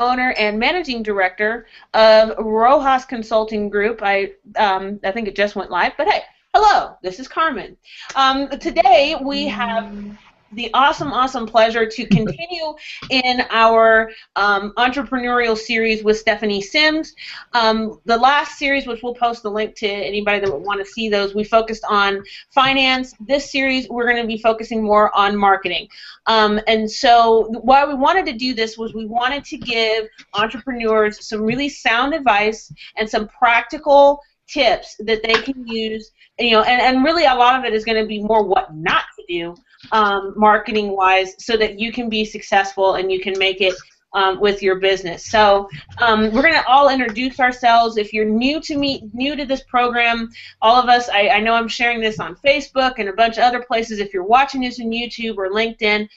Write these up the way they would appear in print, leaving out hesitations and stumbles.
owner and managing director of Rojas Consulting Group. I think it just went live, but hey, hello, this is Carmen. Today we have the awesome pleasure to continue in our entrepreneurial series with Stephanie Sims. The last series, which we'll post the link to anybody that would want to see those, we focused on finance. This series, we're going to be focusing more on marketing. And so why we wanted to do this was we wanted to give entrepreneurs some really sound advice and some practical tips that they can use, and really a lot of it is going to be more what not to do marketing wise, so that you can be successful and you can make it with your business. So we're going to all introduce ourselves. If you're new to this program, all of us, I know I'm sharing this on Facebook and a bunch of other places. If you're watching this on YouTube or LinkedIn,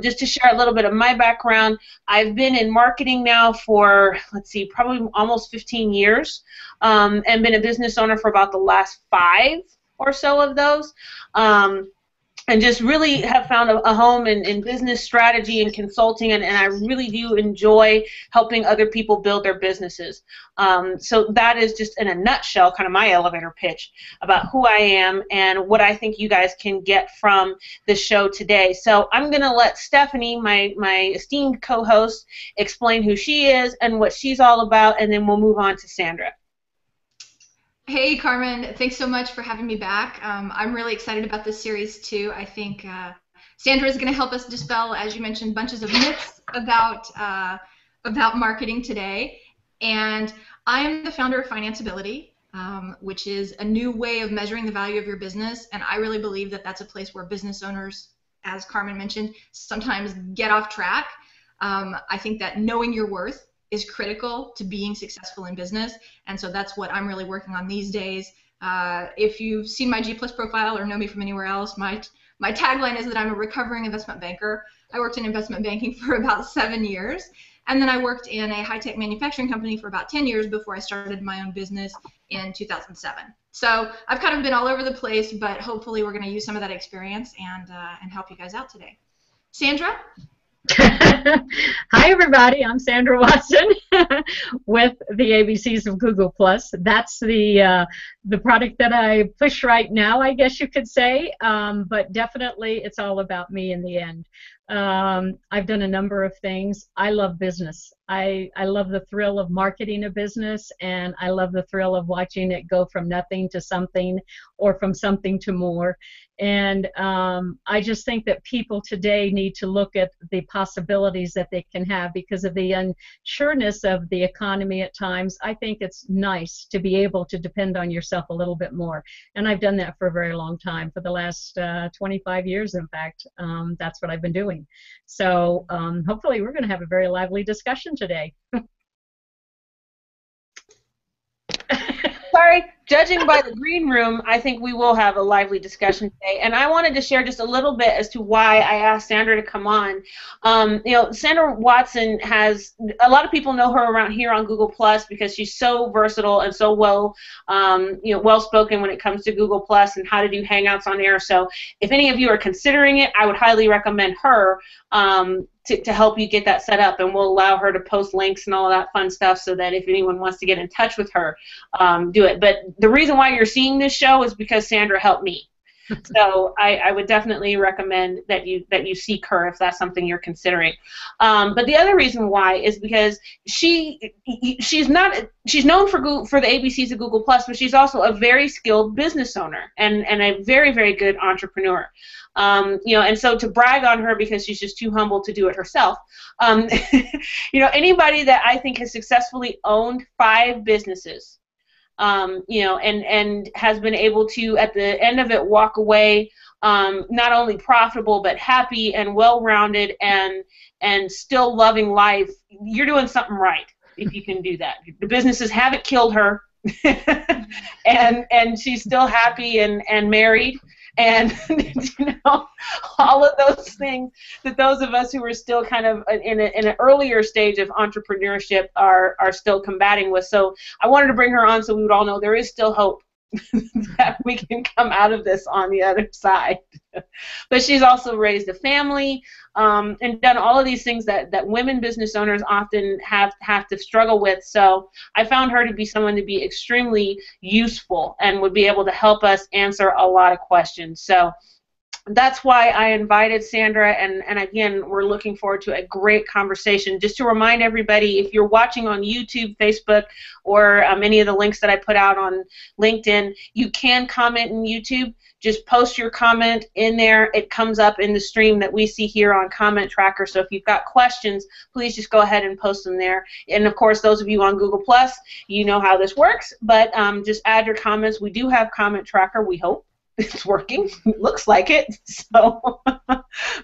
just to share a little bit of my background, I've been in marketing now for, let's see, probably almost 15 years, and been a business owner for about the last 5 or so of those. And just really have found a home in business strategy and consulting, and I really do enjoy helping other people build their businesses. So that is just in a nutshell kind of my elevator pitch about who I am and what I think you guys can get from the show today. So I'm going to let Stephanie, my esteemed co-host, explain who she is and what she's all about, and then we'll move on to Sandra. Hey, Carmen. Thanks so much for having me back. I'm really excited about this series, too. I think Sandra is going to help us dispel, as you mentioned, bunches of myths about marketing today. And I'm the founder of Financeability, which is a new way of measuring the value of your business. And I really believe that that's a place where business owners, as Carmen mentioned, sometimes get off track. I think that knowing your worth is critical to being successful in business, and so that's what I'm really working on these days. If you've seen my G+ profile or know me from anywhere else, my tagline is that I'm a recovering investment banker. I worked in investment banking for about 7 years, and then I worked in a high-tech manufacturing company for about 10 years before I started my own business in 2007. So I've kind of been all over the place, but hopefully we're going to use some of that experience and help you guys out today. Sandra? Hi everybody, I'm Sandra Watson with the ABCs of Google+. That's the product that I push right now, I guess you could say, but definitely it's all about me in the end. I've done a number of things. I love business. I love the thrill of marketing a business, and I love the thrill of watching it go from nothing to something, or from something to more. And I just think that people today need to look at the possibilities that they can have because of the unsureness of the economy at times. I think it's nice to be able to depend on yourself a little bit more. And I've done that for a very long time. For the last 25 years, in fact, that's what I've been doing. So hopefully we're going to have a very lively discussion today. Sorry, judging by the green room, I think we will have a lively discussion today. And I wanted to share just a little bit as to why I asked Sandra to come on. Sandra Watson has, a lot of people know her around here on Google Plus because she's so versatile and so well-spoken when it comes to Google Plus and how to do Hangouts on air. So if any of you are considering it, I would highly recommend her to help you get that set up, and we'll allow her to post links and all of that fun stuff so that if anyone wants to get in touch with her, do it. But the reason why you're seeing this show is because Sandra helped me. So I would definitely recommend that you seek her if that's something you're considering. But the other reason why is because she's known for the ABCs of Google Plus, but she's also a very skilled business owner and a very good entrepreneur. And so to brag on her because she's just too humble to do it herself. Anybody that I think has successfully owned 5 businesses, and has been able to, at the end of it, walk away not only profitable but happy and well-rounded and still loving life, you're doing something right if you can do that. The businesses haven't killed her, and she's still happy and married. And all of those things that those of us who are still kind of in an earlier stage of entrepreneurship are still combating with. So I wanted to bring her on so we would all know there is still hope that we can come out of this on the other side. But she's also raised a family and done all of these things that women business owners often have to struggle with. So I found her to be someone to be extremely useful and would be able to help us answer a lot of questions. So that's why I invited Sandra, and again, we're looking forward to a great conversation. Just to remind everybody, if you're watching on YouTube, Facebook, or any of the links that I put out on LinkedIn, you can comment in YouTube. Just post your comment in there. It comes up in the stream that we see here on Comment Tracker. So if you've got questions, please just go ahead and post them there. And of course, those of you on Google+, you know how this works, but just add your comments. We do have Comment Tracker, we hope. It's working. It looks like it. So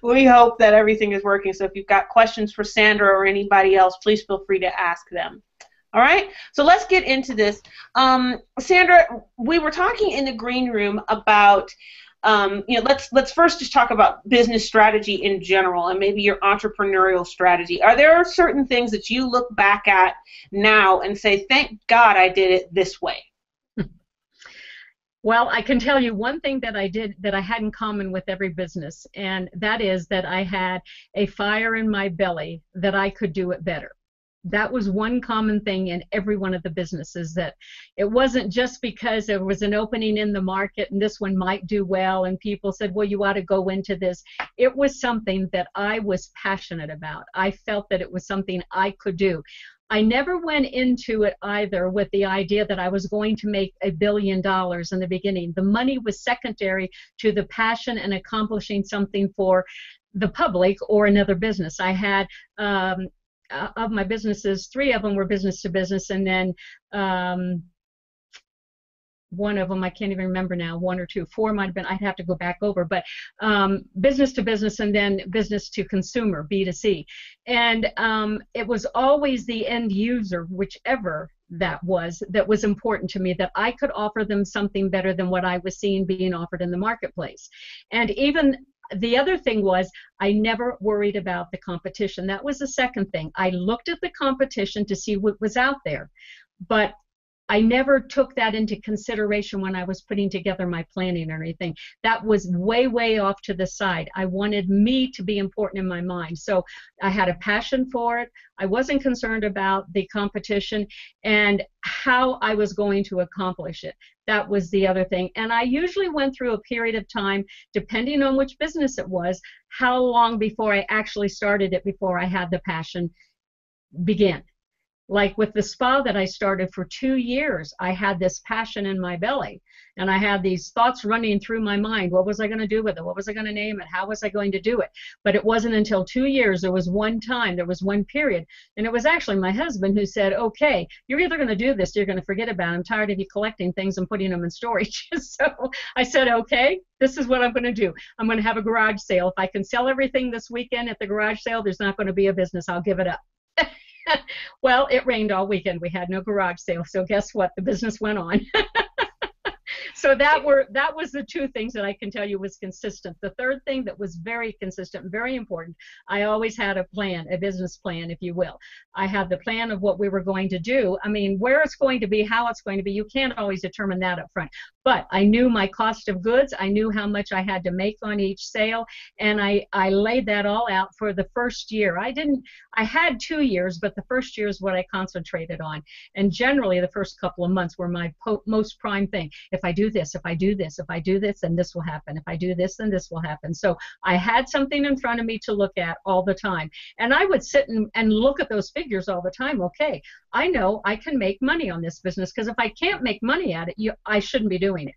we hope that everything is working. So if you've got questions for Sandra or anybody else, please feel free to ask them. All right. So let's get into this. Sandra, we were talking in the green room about, let's first just talk about business strategy in general and maybe your entrepreneurial strategy. Are there certain things that you look back at now and say, thank God I did it this way? Well, I can tell you one thing that I did that I had in common with every business, and that is that I had a fire in my belly that I could do it better. That was one common thing in every one of the businesses, that it wasn't just because there was an opening in the market and this one might do well and people said, well, you ought to go into this. It was something that I was passionate about. I felt that it was something I could do. I never went into it either with the idea that I was going to make $1 billion in the beginning. The money was secondary to the passion and accomplishing something for the public or another business. I had, of my businesses, 3 of them were business to business, and then one of them, I can't even remember now, 1 or 2, 4 might have been, I'd have to go back over, but business to business and then business to consumer, B2C. And it was always the end user, whichever that was important to me, that I could offer them something better than what I was seeing being offered in the marketplace. And even the other thing was, I never worried about the competition. That was the second thing. I looked at the competition to see what was out there, but I never took that into consideration when I was putting together my planning or anything. That was way, way off to the side. I wanted me to be important in my mind. So I had a passion for it. I wasn't concerned about the competition and how I was going to accomplish it. That was the other thing. And I usually went through a period of time, depending on which business it was, how long before I actually started it, before I had the passion begin. Like with the spa that I started, for 2 years, I had this passion in my belly, and I had these thoughts running through my mind. What was I going to do with it? What was I going to name it? How was I going to do it? But it wasn't until 2 years, there was one period, and it was actually my husband who said, okay, you're either going to do this or you're going to forget about it. I'm tired of you collecting things and putting them in storage. So I said, okay, this is what I'm going to do. I'm going to have a garage sale. If I can sell everything this weekend at the garage sale, there's not going to be a business. I'll give it up. Well, it rained all weekend. We had no garage sale, so guess what? The business went on. So that was the 2 things that I can tell you was consistent. The third thing that was very consistent and very important, I always had a plan, a business plan, if you will. I had the plan of what we were going to do. I mean, where it's going to be, how it's going to be, you can't always determine that up front. But I knew my cost of goods. I knew how much I had to make on each sale, and I laid that all out for the first year. I had 2 years, but the first year is what I concentrated on. And generally, the first couple of months were my most prime thing. If I do this, if I do this, if I do this, then this will happen. If I do this, then this will happen. So I had something in front of me to look at all the time. And I would sit and look at those figures all the time. Okay, I know I can make money on this business, because if I can't make money at it, I shouldn't be doing it.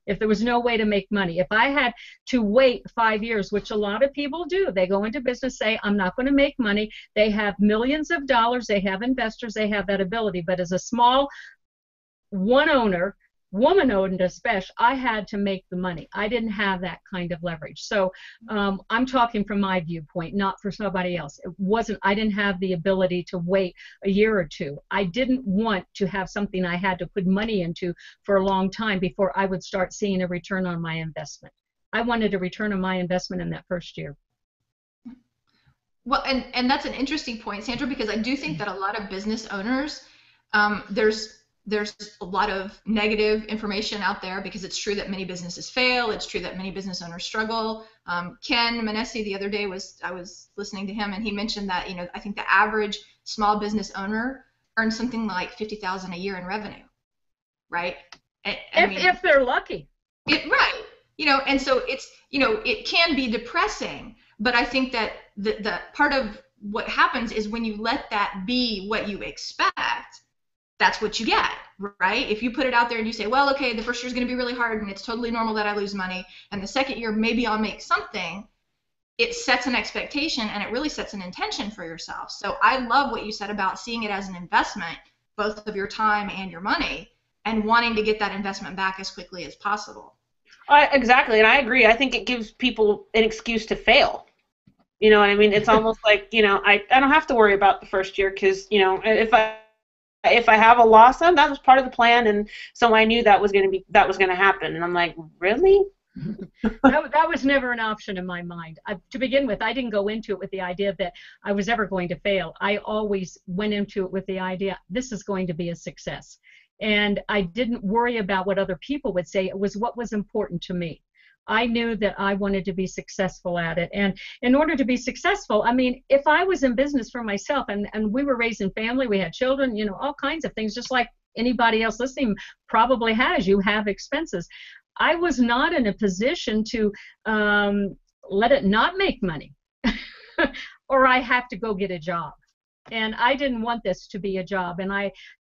If there was no way to make money, if I had to wait 5 years, which a lot of people do, they go into business, say, I'm not going to make money. They have millions of dollars, they have investors, they have that ability. But as a small one owner, woman owned especially, I had to make the money. I didn't have that kind of leverage. So I'm talking from my viewpoint, not for somebody else. I didn't have the ability to wait a year or 2. I didn't want to have something I had to put money into for a long time before I would start seeing a return on my investment. I wanted a return on my investment in that first year. Well, and that's an interesting point, Sandra, because I do think that a lot of business owners, there's there's a lot of negative information out there because it's true that many businesses fail. It's true that many business owners struggle. Ken Manessi the other day I was listening to him, and he mentioned that, you know, I think the average small business owner earns something like $50,000 a year in revenue, right? If they're lucky. Right. You know, and so it's, you know, it can be depressing, but I think that the part of what happens is when you let that be what you expect, that's what you get, right? If you put it out there and you say, well, okay, the first year is going to be really hard and it's totally normal that I lose money, and the second year maybe I'll make something, it sets an expectation and it really sets an intention for yourself. So I love what you said about seeing it as an investment, both of your time and your money, and wanting to get that investment back as quickly as possible. Exactly, and I agree. I think it gives people an excuse to fail. You know what I mean? It's almost like, you know, I don't have to worry about the first year because, you know, if I have a loss, that was part of the plan, and so I knew that was going to happen. And I'm like, really? That was never an option in my mind. To begin with, I didn't go into it with the idea that I was ever going to fail. I always went into it with the idea this is going to be a success. And I didn't worry about what other people would say. It was what was important to me. I knew that I wanted to be successful at it. And in order to be successful, I mean, if I was in business for myself and we were raising family, we had children, you know, all kinds of things, just like anybody else listening probably has, you have expenses. I was not in a position to let it not make money or I have to go get a job. And I didn't want this to be a job. And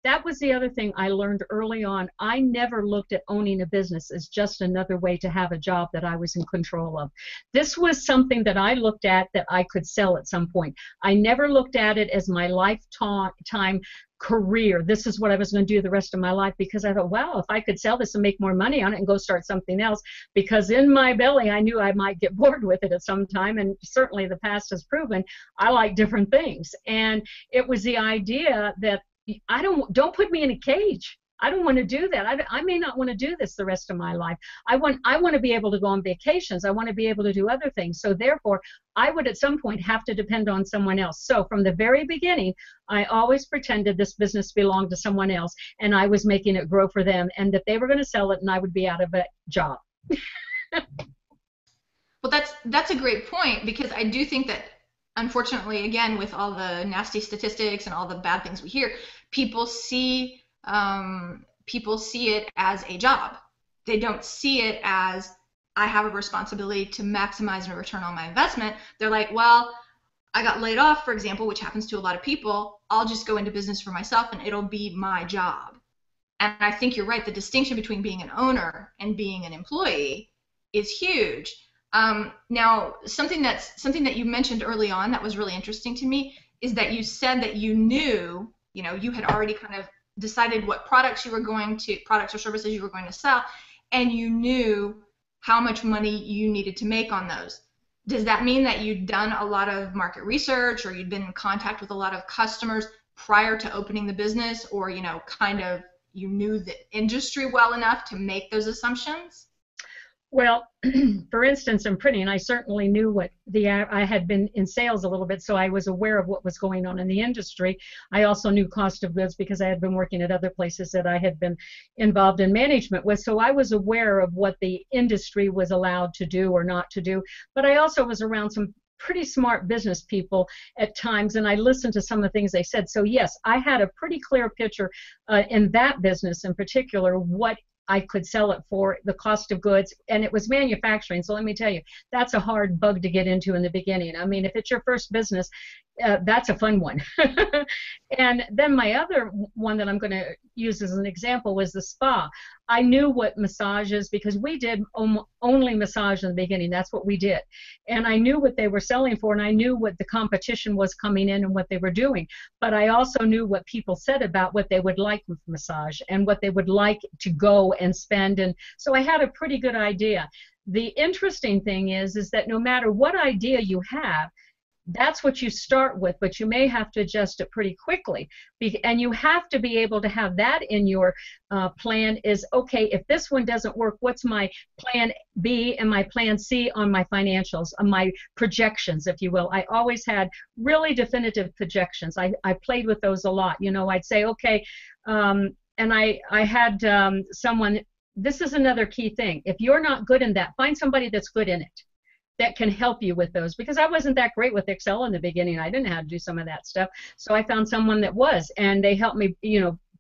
that was the other thing I learned early on. I never looked at owning a business as just another way to have a job that I was in control of. This was something that I looked at that I could sell at some point. I never looked at it as my lifetime career. This is what I was going to do the rest of my life, because I thought, wow, if I could sell this and make more money on it and go start something else, because in my belly I knew I might get bored with it at some time, and certainly the past has proven I like different things. And it was the idea that don't put me in a cage. I don't want to do that. I may not want to do this the rest of my life. I want to be able to go on vacations. I want to be able to do other things. So therefore, I would at some point have to depend on someone else. So from the very beginning, I always pretended this business belonged to someone else, and I was making it grow for them, and that they were going to sell it, and I would be out of a job. Well, that's a great point, because I do think that, unfortunately, again, with all the nasty statistics and all the bad things we hear, people see it as a job. They don't see it as, I have a responsibility to maximize a return on my investment. They're like, well, I got laid off, for example, which happens to a lot of people. I'll just go into business for myself and it'll be my job. And I think you're right. The distinction between being an owner and being an employee is huge. Now, something that you mentioned early on that was really interesting to me is that you said that you knew, you know, you had already kind of decided what products or services you were going to sell, and you knew how much money you needed to make on those. Does that mean that you'd done a lot of market research, or you'd been in contact with a lot of customers prior to opening the business, or, you know, kind of you knew the industry well enough to make those assumptions? Well, for instance, in printing, I certainly knew I had been in sales a little bit, so I was aware of what was going on in the industry. I also knew cost of goods because I had been working at other places that I had been involved in management with, so I was aware of what the industry was allowed to do or not to do. But I also was around some pretty smart business people at times, and I listened to some of the things they said. So yes, I had a pretty clear picture in that business in particular what I could sell it for, the cost of goods, and it was manufacturing. So let me tell you, that's a hard bug to get into in the beginning. I mean, if it's your first business, that's a fun one. And then my other one that I'm going to use as an example was the spa. I knew what massages, because we did only massage in the beginning. That's what we did. And I knew what they were selling for, and I knew what the competition was coming in and what they were doing. But I also knew what people said about what they would like with massage and what they would like to go and spend. And so I had a pretty good idea. The interesting thing is that no matter what idea you have, that's what you start with, but you may have to adjust it pretty quickly. And you have to be able to have that in your plan is, okay, if this one doesn't work, what's my plan B and my plan C on my financials, on my projections, if you will. I always had really definitive projections. I played with those a lot. You know, I'd say, okay, and I had someone, this is another key thing. If you're not good in that, find somebody that's good in it, that can help you with those, because I wasn't that great with Excel in the beginning. I didn't know how to do some of that stuff. So I found someone that was, and they helped me,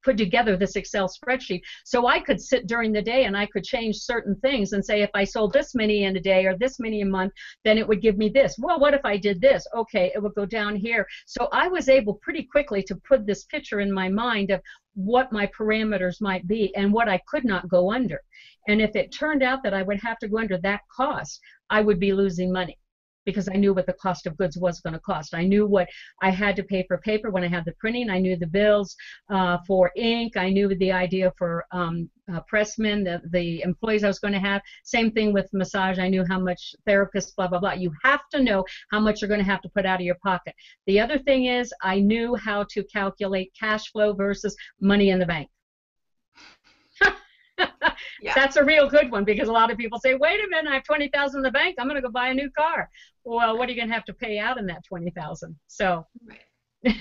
put together this Excel spreadsheet so I could sit during the day and I could change certain things and say, if I sold this many in a day or this many a month, then it would give me this. Well, what if I did this? Okay, it would go down here. So I was able pretty quickly to put this picture in my mind of what my parameters might be and what I could not go under. And if it turned out that I would have to go under that cost, I would be losing money, because I knew what the cost of goods was going to cost. I knew what I had to pay for paper when I had the printing. I knew the bills for ink. I knew the idea for pressmen, the employees I was going to have. Same thing with massage. I knew how much therapists, blah, blah, blah. You have to know how much you're going to have to put out of your pocket. The other thing is I knew how to calculate cash flow versus money in the bank. Yeah. That's a real good one, because a lot of people say, wait a minute, I have $20,000 in the bank, I'm going to go buy a new car. Well, what are you going to have to pay out in that $20,000? So right.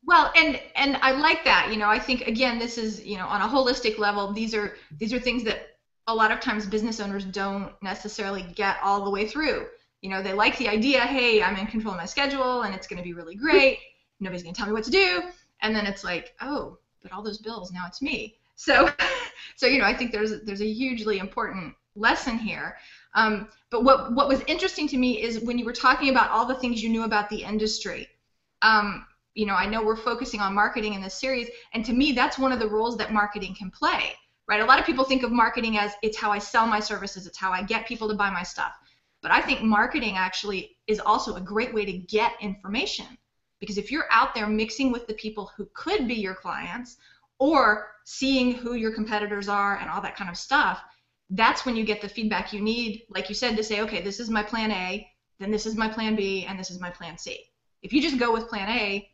Well, and I like that. I think, again, this is, on a holistic level, these are things that a lot of times business owners don't necessarily get all the way through. They like the idea, hey, I'm in control of my schedule and it's going to be really great, nobody's going to tell me what to do, and then it's like, oh, but all those bills, now it's me. So I think there's a hugely important lesson here. But what was interesting to me is when you were talking about all the things you knew about the industry. I know we're focusing on marketing in this series, and to me, that's one of the roles that marketing can play, right? A lot of people think of marketing as it's how I sell my services, it's how I get people to buy my stuff. But I think marketing actually is also a great way to get information, because if you're out there mixing with the people who could be your clients, or seeing who your competitors are and all that kind of stuff, that's when you get the feedback you need, like you said, to say, okay, this is my plan A, then this is my plan B, and this is my plan C. If you just go with plan A,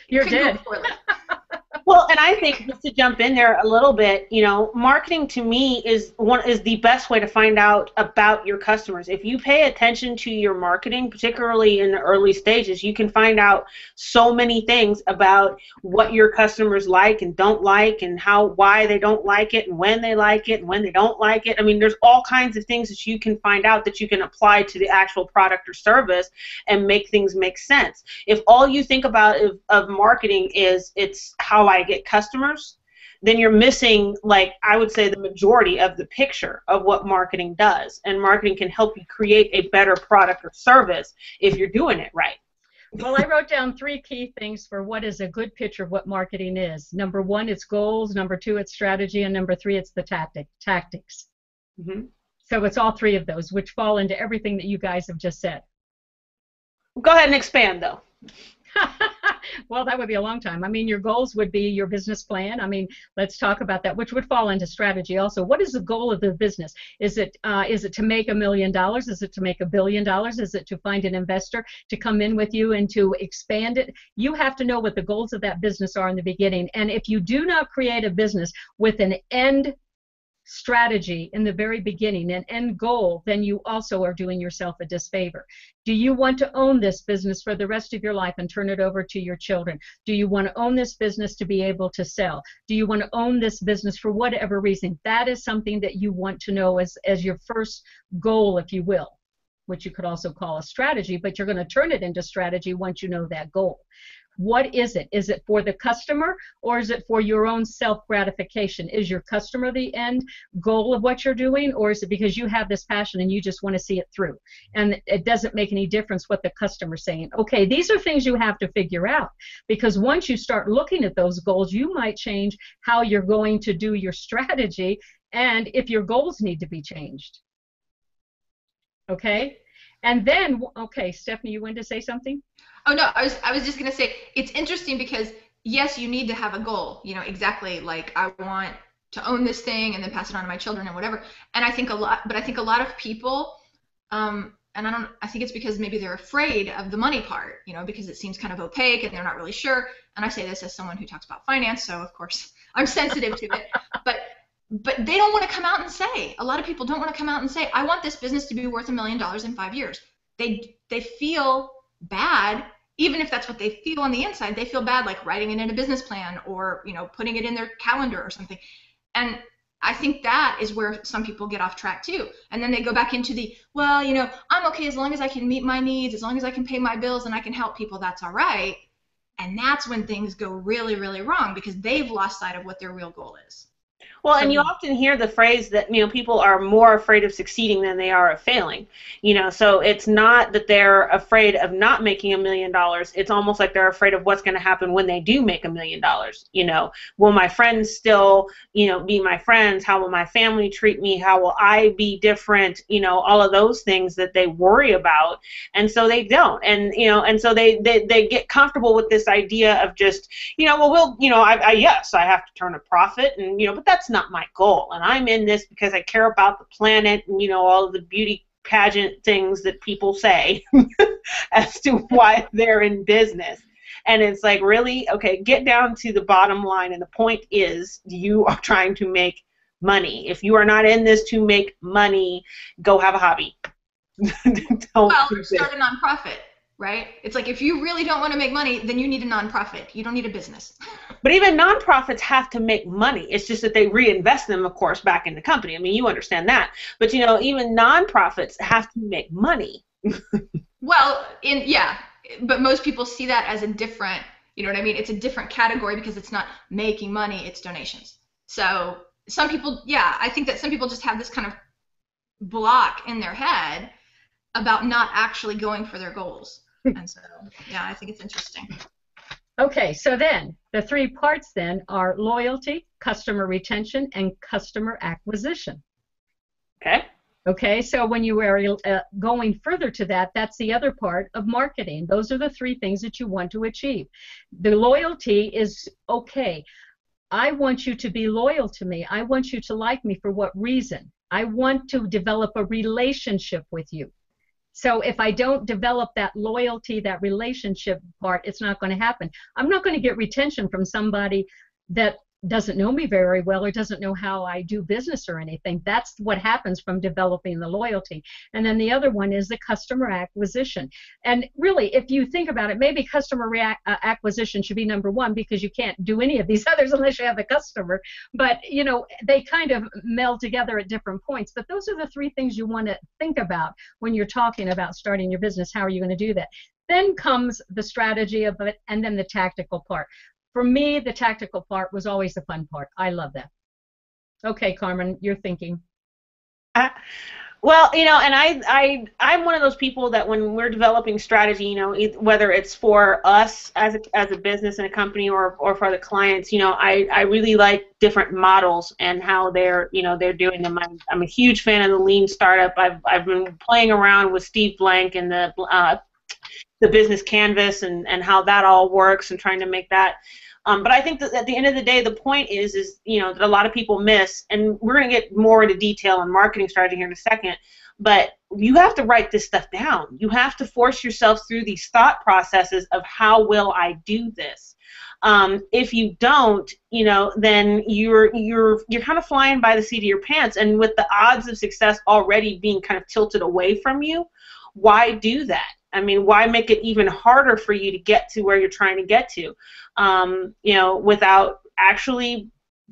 you're dead. Well, and I think, just to jump in there a little bit, marketing to me is the best way to find out about your customers. If you pay attention to your marketing, particularly in the early stages, you can find out so many things about what your customers like and don't like, and why they don't like it, and when they like it and when they don't like it. I mean, there's all kinds of things that you can find out that you can apply to the actual product or service and make things make sense. If all you think about of marketing is it's how I get customers, then you're missing, like, I would say, the majority of the picture of what marketing does. And marketing can help you create a better product or service if you're doing it right. Well, I wrote down 3 key things for what is a good picture of what marketing is. Number 1, it's goals. Number 2, it's strategy. And number 3, it's the tactics. Mm-hmm. So it's all 3 of those, which fall into everything that you guys have just said. Go ahead and expand, though. Well, that would be a long time. I mean, your goals would be your business plan. I mean, let's talk about that, which would fall into strategy also. What is the goal of the business? Is it to make $1 million? Is it to make $1 billion? Is it to find an investor to come in with you and to expand it? You have to know what the goals of that business are in the beginning. And if you do not create a business with an end strategy in the very beginning, an end goal, then you also are doing yourself a disfavor. Do you want to own this business for the rest of your life and turn it over to your children? Do you want to own this business to be able to sell? Do you want to own this business for whatever reason? That is something that you want to know as your first goal, if you will, which you could also call a strategy, but you're going to turn it into strategy once you know that goal. What is it? Is it for the customer, or is it for your own self-gratification? Is your customer the end goal of what you're doing, or is it because you have this passion and you just want to see it through? And it doesn't make any difference what the customer's saying. Okay, these are things you have to figure out, because once you start looking at those goals, you might change how you're going to do your strategy, and if your goals need to be changed. Okay? And then, okay, Stephanie, you wanted to say something? Oh, no, I was just going to say, it's interesting because, yes, you need to have a goal, exactly, like I want to own this thing and then pass it on to my children and whatever. And I think a lot of people, and I think it's because maybe they're afraid of the money part, because it seems kind of opaque and they're not really sure. And I say this as someone who talks about finance, so of course I'm sensitive to it. But they don't want to come out and say, a lot of people don't want to come out and say, I want this business to be worth $1 million in 5 years. They feel bad even if that's what they feel on the inside, they feel bad, like writing it in a business plan or, putting it in their calendar or something. And I think that is where some people get off track too. And then they go back into well, I'm okay as long as I can meet my needs, as long as I can pay my bills and I can help people, that's all right. And that's when things go really, really wrong, because they've lost sight of what their real goal is. Well, and you often hear the phrase that, people are more afraid of succeeding than they are of failing. So it's not that they're afraid of not making $1 million. It's almost like they're afraid of what's going to happen when they do make $1 million. Will my friends still, be my friends? How will my family treat me? How will I be different? All of those things that they worry about. And so they don't. And so they get comfortable with this idea of just, yes, I have to turn a profit, and, but that's not my goal, and I'm in this because I care about the planet and all of the beauty pageant things that people say as to why they're in business. And it's like, really, okay, get down to the bottom line, and the point is you are trying to make money. If you are not in this to make money, go have a hobby. Start a nonprofit. Right? It's like, if you really don't want to make money, then you need a nonprofit. You don't need a business. But even nonprofits have to make money. It's just that they reinvest them, of course, back in the company. I mean, you understand that. But, even nonprofits have to make money. Well, but most people see that as a different, you know what I mean? It's a different category, because it's not making money, it's donations. So some people, I think that some people just have this kind of block in their head about not actually going for their goals. And so, I think it's interesting. Okay, so then the three parts then are loyalty, customer retention, and customer acquisition. Okay, so when you are going further to that, that's the other part of marketing. Those are the three things that you want to achieve. The loyalty is, okay, I want you to be loyal to me. I want you to like me. For what reason? I want to develop a relationship with you. So if I don't develop that loyalty, that relationship part, it's not going to happen. I'm not going to get retention from somebody that doesn't know me very well or doesn't know how I do business or anything. That's what happens from developing the loyalty. And then the other one is the customer acquisition. And really, if you think about it, maybe customer acquisition should be number one, because you can't do any of these others unless you have the customer. But, they kind of meld together at different points. But those are the three things you want to think about when you're talking about starting your business. How are you going to do that? Then comes the strategy of it, and then the tactical part. For me, the tactical part was always the fun part. I love that. Okay, Carmen, you're thinking. Well, and I'm one of those people that when we're developing strategy, whether it's for us as a business and a company or for the clients, I really like different models and how they're doing them. I'm a huge fan of the lean startup. I've been playing around with Steve Blank and the business canvas and how that all works and trying to make that. But I think that at the end of the day, the point is that a lot of people miss, and we're going to get more into detail on marketing strategy here in a second, but you have to write this stuff down. You have to force yourself through these thought processes of how will I do this. If you don't, then you're kind of flying by the seat of your pants, and with the odds of success already being kind of tilted away from you, why do that? I mean, why make it even harder for you to get to where you're trying to get to, without actually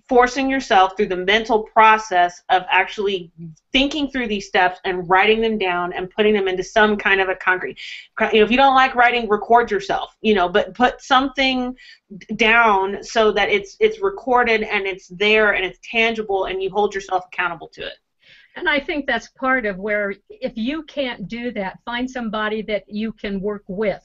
forcing yourself through the mental process of actually thinking through these steps and writing them down and putting them into some kind of a concrete. If you don't like writing, record yourself, but put something down so that it's recorded and it's there and it's tangible and you hold yourself accountable to it. And I think that's part of where, if you can't do that, find somebody that you can work with,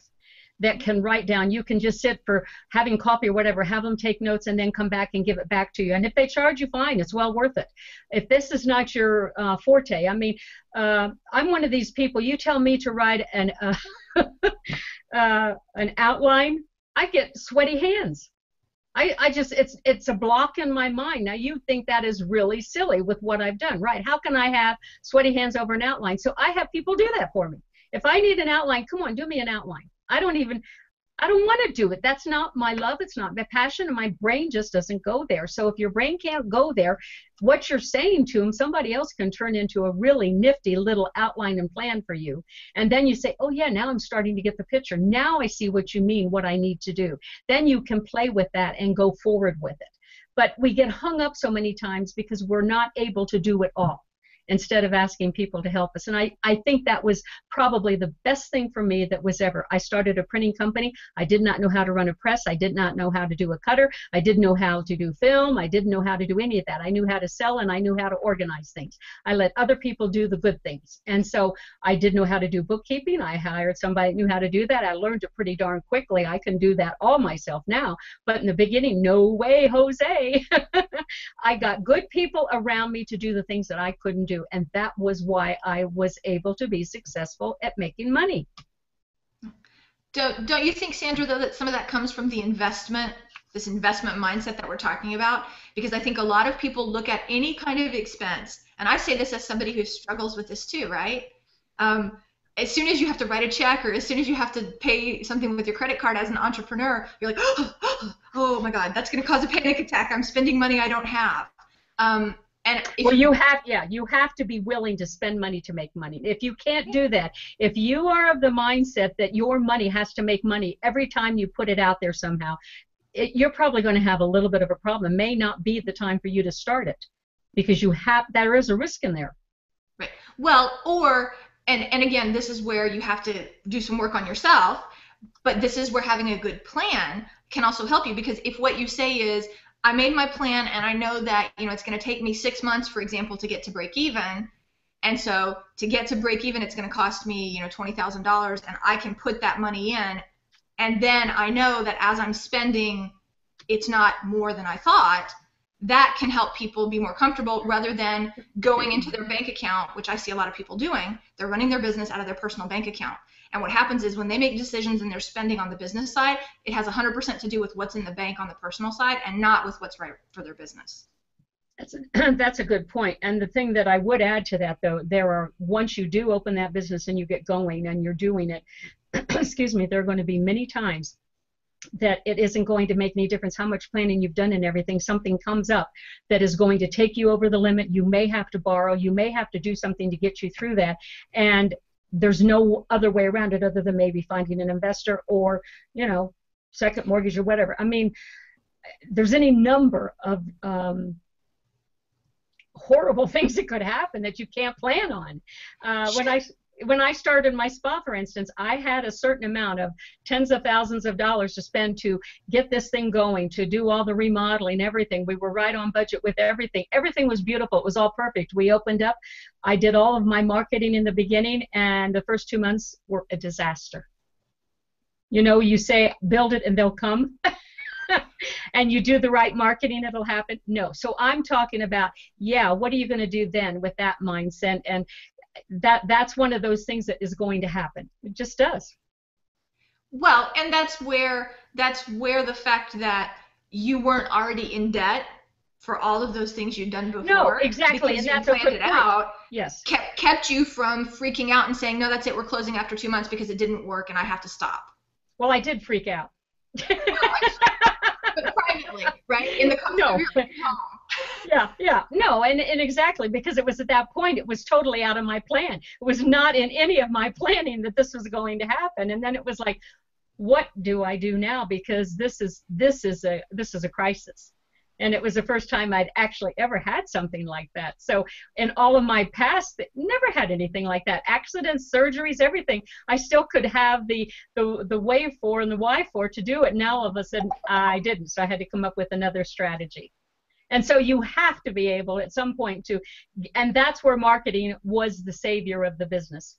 that can write down. You can just sit for having coffee or whatever, have them take notes and then come back and give it back to you. And if they charge you, fine, it's well worth it. If this is not your forte, I mean, I'm one of these people, you tell me to write an outline, I get sweaty hands. I just, it's a block in my mind. Now you think that is really silly with what I've done, right? How can I have sweaty hands over an outline? So I have people do that for me. If I need an outline, come on, do me an outline. I don't even, I don't want to do it. That's not my love. It's not my passion, and my brain just doesn't go there. So if your brain can't go there, what you're saying to them, somebody else can turn into a really nifty little outline and plan for you. And then you say, oh yeah, now I'm starting to get the picture. Now I see what you mean, what I need to do. Then you can play with that and go forward with it. But we get hung up so many times because we're not able to do it all, instead of asking people to help us. And I think that was probably the best thing for me that was ever. I started a printing company. I did not know how to run a press. I did not know how to do a cutter. I didn't know how to do film. I didn't know how to do any of that. I knew how to sell, and I knew how to organize things. I let other people do the good things. And so I didn't know how to do bookkeeping. I hired somebody that knew how to do that. I learned it pretty darn quickly. I can do that all myself now. But in the beginning, no way, Jose. I got good people around me to do the things that I couldn't do. And that was why I was able to be successful at making money. Don't you think, Sandra, though, that some of that comes from the this investment mindset that we're talking about? Because I think a lot of people look at any kind of expense, and I say this as somebody who struggles with this too, right? As soon as you have to write a check, or as soon as you have to pay something with your credit card as an entrepreneur, you're like, oh my God, that's going to cause a panic attack. I'm spending money I don't have. And well, you have to be willing to spend money to make money. If you can't do that, if you are of the mindset that your money has to make money every time you put it out there somehow, you're probably going to have a little bit of a problem. May not be the time for you to start it, because there is a risk in there. Right. Well, and again, this is where you have to do some work on yourself, but this is where having a good plan can also help you, because if what you say is, I made my plan and I know that, it's going to take me 6 months, for example, to get to break even. And so to get to break even, it's going to cost me, $20,000, and I can put that money in. And then I know that as I'm spending, it's not more than I thought. That can help people be more comfortable, rather than going into their bank account, which I see a lot of people doing. They're running their business out of their personal bank account. And what happens is, when they make decisions and they're spending on the business side, it has 100% to do with what's in the bank on the personal side, and not with what's right for their business. That's a good point. And the thing that I would add to that, though, once you do open that business and you get going and you're doing it, excuse me, there are going to be many times that it isn't going to make any difference how much planning you've done and everything. Something comes up that is going to take you over the limit. You may have to borrow. You may have to do something to get you through that. And there's no other way around it other than maybe finding an investor or, second mortgage or whatever. I mean, there's any number of horrible things that could happen that you can't plan on. When I started my spa, for instance, I had a certain amount of tens of thousands of dollars to spend to get this thing going, to do all the remodeling, everything. We were right on budget with everything. Everything was beautiful. It was all perfect. We opened up. I did all of my marketing in the beginning, and the first 2 months were a disaster. You say, build it and they'll come. And you do the right marketing, it'll happen. No. So I'm talking about, what are you going to do then with that mindset? And that's one of those things that is going to happen. It just does. Well, and that's where the fact that you weren't already in debt for all of those things you'd done before. No, exactly, and that's planned it out. Yes. Kept you from freaking out and saying, no, that's it, we're closing after 2 months because it didn't work and I have to stop. Well, I did freak out. But privately, right? In the comfort of your home. No, and exactly, because it was at that point, it was totally out of my plan. It was not in any of my planning that this was going to happen. And then it was like, what do I do now? Because this is a crisis. And it was the first time I'd actually ever had something like that. So in all of my past, never had anything like that. Accidents, surgeries, everything. I still could have the way for and the why for to do it. Now all of a sudden I didn't. So I had to come up with another strategy. And so you have to be able at some point to, and that's where marketing was the savior of the business.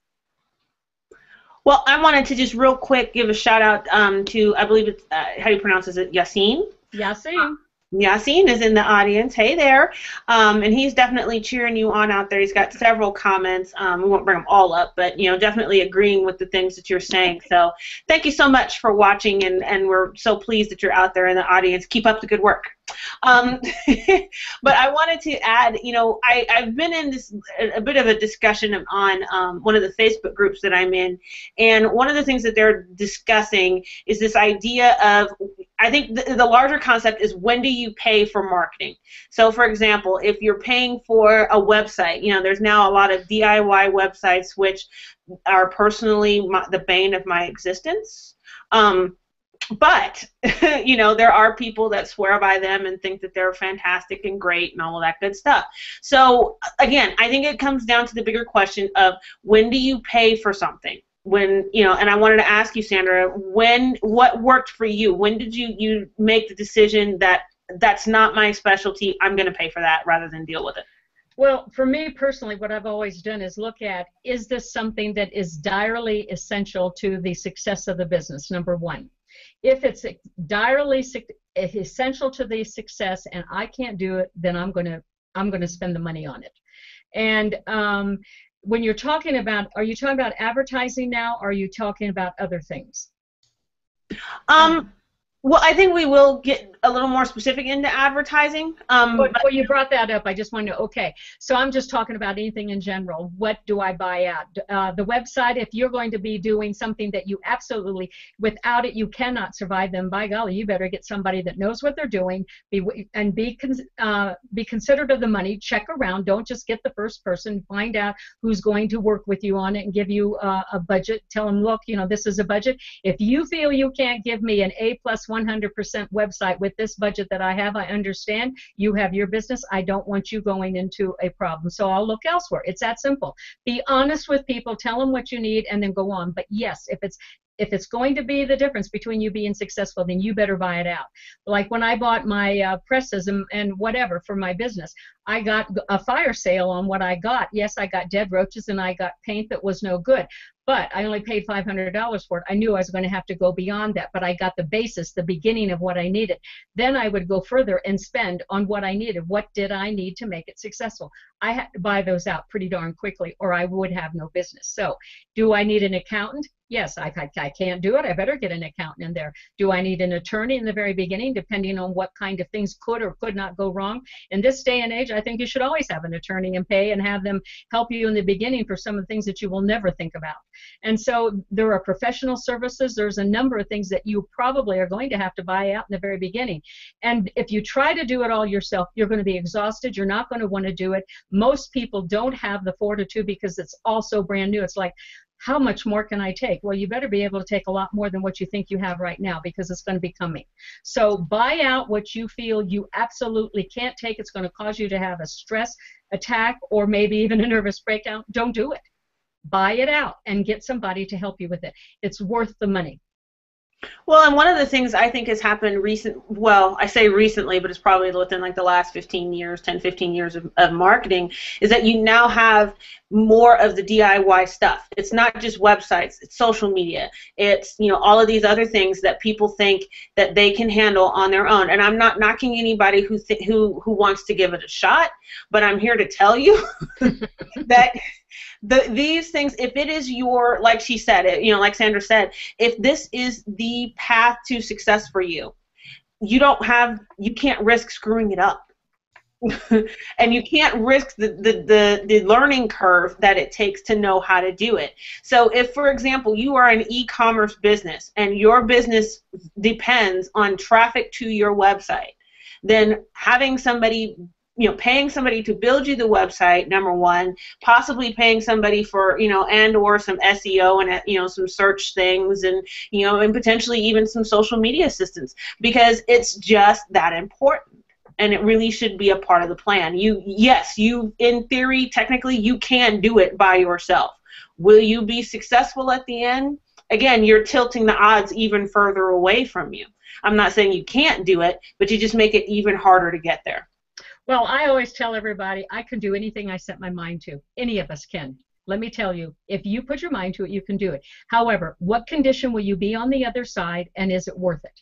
Well, I wanted to just real quick give a shout out to, I believe it's, how do you pronounce it, Yassine? Yassine. Yasin is in the audience. Hey there. And he's definitely cheering you on out there. He's got several comments. We won't bring them all up, but definitely agreeing with the things that you're saying. So thank you so much for watching, and we're so pleased that you're out there in the audience. Keep up the good work. But I wanted to add, I've been in a bit of a discussion on one of the Facebook groups that I'm in, and one of the things that they're discussing is this idea of, I think the larger concept is, when do you pay for marketing? So, for example, if you're paying for a website, there's now a lot of DIY websites which are personally the bane of my existence. But, there are people that swear by them and think that they're fantastic and great and all of that good stuff. So, again, I think it comes down to the bigger question of, when do you pay for something? When, and I wanted to ask you, Sandra, what worked for you? When did you make the decision that that's not my specialty, I'm going to pay for that rather than deal with it? Well, for me personally, what I've always done is look at, is this something that is direly essential to the success of the business, number one. If it's direly essential to the success and I can't do it, then I'm going to spend the money on it. And when you're talking about, are you talking about advertising now, or are you talking about other things? Well, I think we will get a little more specific into advertising. Well, you brought that up. I just wanted to, okay. So I'm just talking about anything in general. What do I buy at? The website, if you're going to be doing something that you absolutely, without it, you cannot survive, then by golly, you better get somebody that knows what they're doing, be considerate of the money, check around, don't just get the first person, find out who's going to work with you on it and give you a budget. Tell them, look, this is a budget. If you feel you can't give me an A+ 100% website with this budget that I have, I understand. You have your business. I don't want you going into a problem, so I'll look elsewhere. It's that simple. Be honest with people. Tell them what you need, and then go on. But yes, if it's going to be the difference between you being successful, then you better buy it out. Like when I bought my presses and whatever for my business, I got a fire sale on what I got. Yes, I got dead roaches and I got paint that was no good, but I only paid $500 for it. I knew I was going to have to go beyond that, but I got the basis, the beginning of what I needed. Then I would go further and spend on what I needed. What did I need to make it successful? I had to buy those out pretty darn quickly, or I would have no business. So, do I need an accountant? Yes, I can't do it. I better get an accountant in there. Do I need an attorney in the very beginning, depending on what kind of things could or could not go wrong? In this day and age, I think you should always have an attorney and pay and have them help you in the beginning for some of the things that you will never think about. And so there are professional services. There's a number of things that you probably are going to have to buy out in the very beginning. And if you try to do it all yourself, you're going to be exhausted. You're not going to want to do it. Most people don't have the fortitude because it's all so brand new. It's like, how much more can I take? Well, you better be able to take a lot more than what you think you have right now, because it's going to be coming. So buy out what you feel you absolutely can't take. It's going to cause you to have a stress attack or maybe even a nervous breakdown. Don't do it. Buy it out and get somebody to help you with it. It's worth the money. Well, and one of the things I think has happened I say recently, but it's probably within like the last 15 years, 10, 15 years of marketing, is that you now have more of the DIY stuff. It's not just websites, it's social media. It's, all of these other things that people think that they can handle on their own. And I'm not knocking anybody who wants to give it a shot, but I'm here to tell you that these things, if it is your, like she said, like Sandra said, if this is the path to success for you, you can't risk screwing it up. And you can't risk the learning curve that it takes to know how to do it. So if, for example, you are an e-commerce business and your business depends on traffic to your website, then having somebody, paying somebody to build you the website, number one, possibly paying somebody for, and or some SEO and, some search things and, and potentially even some social media assistance, because it's just that important. And it really should be a part of the plan. Yes, in theory, technically, you can do it by yourself. Will you be successful at the end? Again, you're tilting the odds even further away from you. I'm not saying you can't do it, but you just make it even harder to get there. Well, I always tell everybody, I can do anything I set my mind to. Any of us can. Let me tell you, if you put your mind to it, you can do it. However, what condition will you be on the other side, and is it worth it?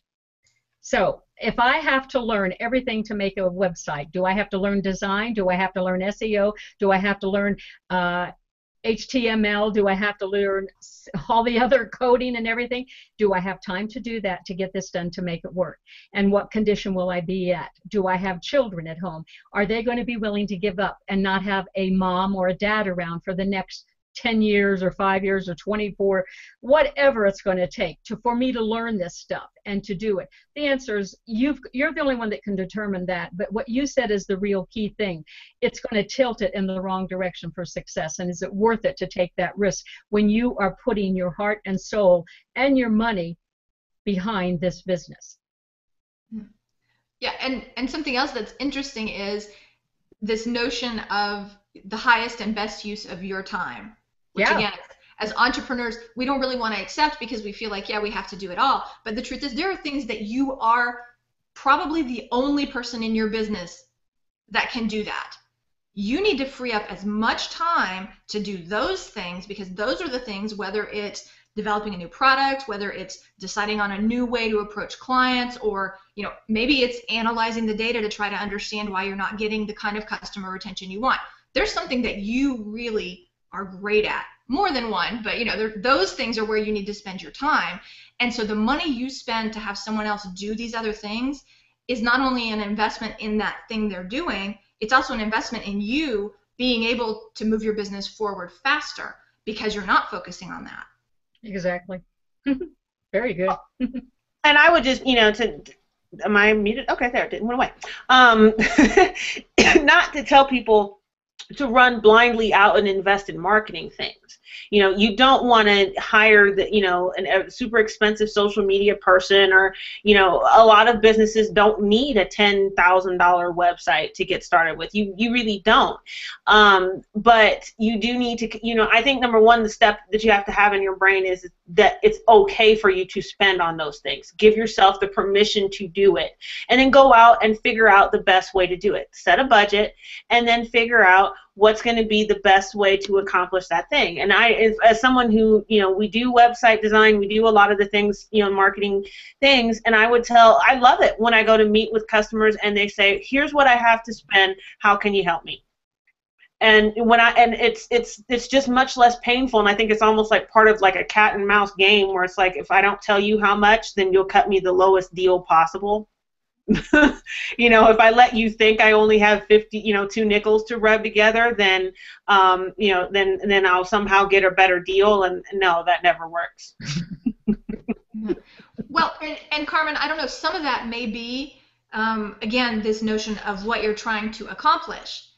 So if I have to learn everything to make a website, do I have to learn design? Do I have to learn SEO? Do I have to learn HTML? Do I have to learn all the other coding and everything? Do I have time to do that to get this done to make it work? And what condition will I be at? Do I have children at home? Are they going to be willing to give up and not have a mom or a dad around for the next 10 years or 5 years or 24, whatever it's going to take for me to learn this stuff and to do it? The answer is you're the only one that can determine that. But what you said is the real key thing. It's going to tilt it in the wrong direction for success. And is it worth it to take that risk when you are putting your heart and soul and your money behind this business? Yeah, and something else that's interesting is this notion of the highest and best use of your time. Which again, as entrepreneurs, we don't really want to accept because we feel like, yeah, we have to do it all. But the truth is there are things that you are probably the only person in your business that can do that. You need to free up as much time to do those things because those are the things, whether it's developing a new product, whether it's deciding on a new way to approach clients, or maybe it's analyzing the data to try to understand why you're not getting the kind of customer retention you want. There's something that you really are great at, more than one, but those things are where you need to spend your time. And so the money you spend to have someone else do these other things is not only an investment in that thing they're doing, it's also an investment in you being able to move your business forward faster because you're not focusing on that. Exactly. Very good. And I would just, am I muted? Okay, there, it didn't went away. Not to tell people to run blindly out and invest in marketing things. You don't want to hire a super expensive social media person, or a lot of businesses don't need a $10,000 website to get started with. You really don't. But you do need to, I think number one, the step that you have to have in your brain is that it's okay for you to spend on those things. Give yourself the permission to do it, and then go out and figure out the best way to do it. Set a budget, and then figure out what's going to be the best way to accomplish that thing. And as someone who, we do website design, we do a lot of the things, marketing things, and I love it when I go to meet with customers and they say, here's what I have to spend, how can you help me? And it's just much less painful, and I think it's almost like part of like a cat and mouse game where it's like, if I don't tell you how much, then you'll cut me the lowest deal possible. If I let you think I only have 2 nickels to rub together, then then I'll somehow get a better deal, and no, that never works. Well, and Carmen, I don't know, some of that may be again, this notion of what you're trying to accomplish.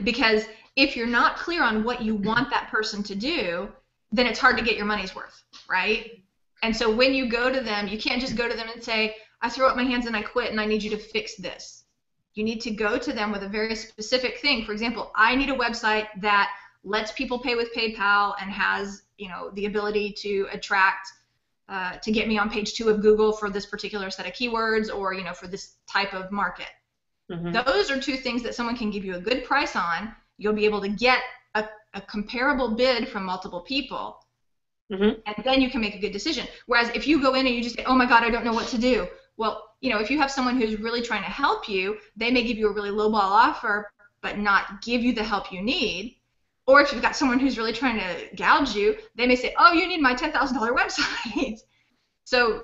Because if you're not clear on what you want that person to do, then it's hard to get your money's worth, right? And so when you go to them, you can't just go to them and say, I throw up my hands and I quit and I need you to fix this. You need to go to them with a very specific thing. For example, I need a website that lets people pay with PayPal and has, the ability to attract, to get me on page 2 of Google for this particular set of keywords, or, for this type of market. Mm-hmm. Those are 2 things that someone can give you a good price on. You'll be able to get a comparable bid from multiple people. Mm-hmm. And then you can make a good decision. Whereas if you go in and you just say, oh my God, I don't know what to do. Well, if you have someone who's really trying to help you, they may give you a really lowball offer, but not give you the help you need. Or if you've got someone who's really trying to gouge you, they may say, oh, you need my $10,000 website. So,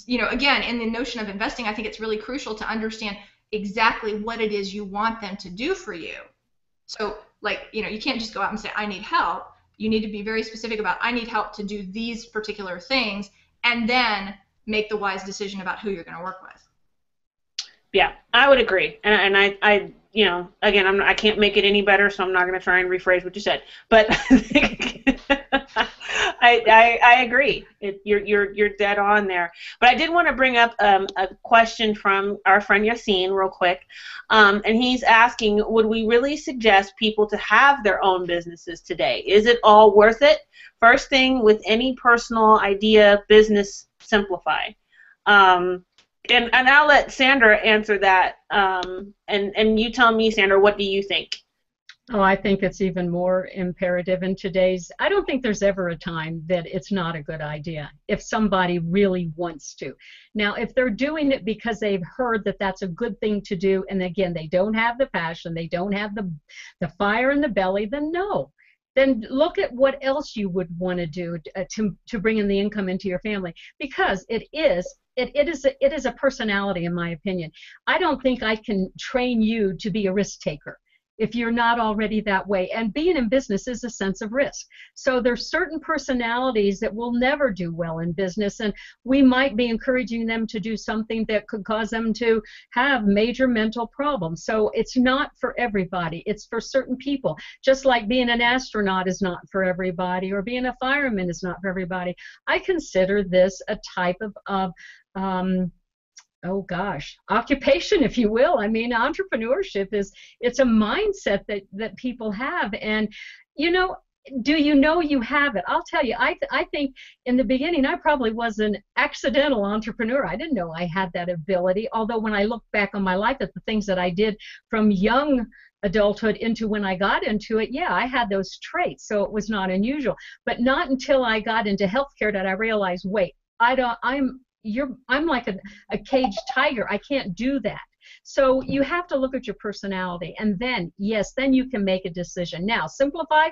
again, in the notion of investing, I think it's really crucial to understand exactly what it is you want them to do for you. So, you can't just go out and say, I need help. You need to be very specific about, I need help to do these particular things, and then make the wise decision about who you're going to work with. Yeah, I would agree. And I again, I can't make it any better, so I'm not going to try and rephrase what you said. But I agree. You're dead on there. But I did want to bring up a question from our friend Yassine real quick. And he's asking, would we really suggest people to have their own businesses today? Is it all worth it? First thing, with any personal idea, business, simplify. And I'll let Sandra answer that. And you tell me, Sandra, what do you think? Oh, I think it's even more imperative in today's. I don't think there's ever a time that it's not a good idea if somebody really wants to. Now, if they're doing it because they've heard that that's a good thing to do, and again, they don't have the passion, they don't have the fire in the belly, then no. Then look at what else you would want to do to bring in the income into your family, because it is a personality, in my opinion. I don't think I can train you to be a risk taker if you're not already that way. And being in business is a sense of risk. So there's certain personalities that will never do well in business, and we might be encouraging them to do something that could cause them to have major mental problems. So it's not for everybody. It's for certain people. Just like being an astronaut is not for everybody, or being a fireman is not for everybody. I consider this a type of oh gosh, occupation, if you will. I mean, entrepreneurship it's a mindset that people have. And you know, do you know you have it? I'll tell you, I think in the beginning I probably was an accidental entrepreneur. I didn't know I had that ability, although when I look back on my life at the things that I did from young adulthood into when I got into it, yeah, I had those traits, so it was not unusual. But not until I got into healthcare did I realize, wait, I'm like a caged tiger. I can't do that. So you have to look at your personality, and then, yes, then you can make a decision. Now, simplify,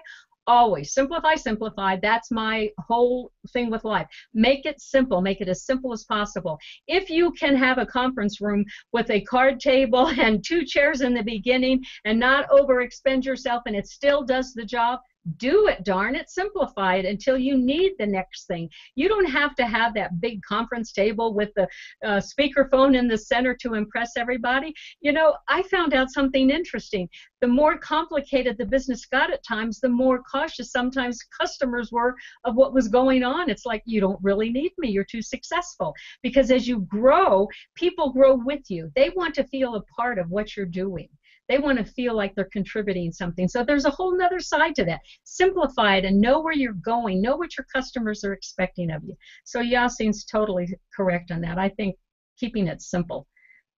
always simplify, simplify. That's my whole thing with life. Make it simple. Make it as simple as possible. If you can have a conference room with a card table and 2 chairs in the beginning and not overexpend yourself, and it still does the job, do it, darn it. Simplify it until you need the next thing. You don't have to have that big conference table with the speakerphone in the center to impress everybody. You know, I found out something interesting. The more complicated the business got at times, the more cautious sometimes customers were of what was going on. It's like, you don't really need me. You're too successful. Because as you grow, people grow with you. They want to feel a part of what you're doing. They want to feel like they're contributing something. So there's a whole nother side to that. Simplify it and know where you're going. Know what your customers are expecting of you. So Yasin's totally correct on that. I think keeping it simple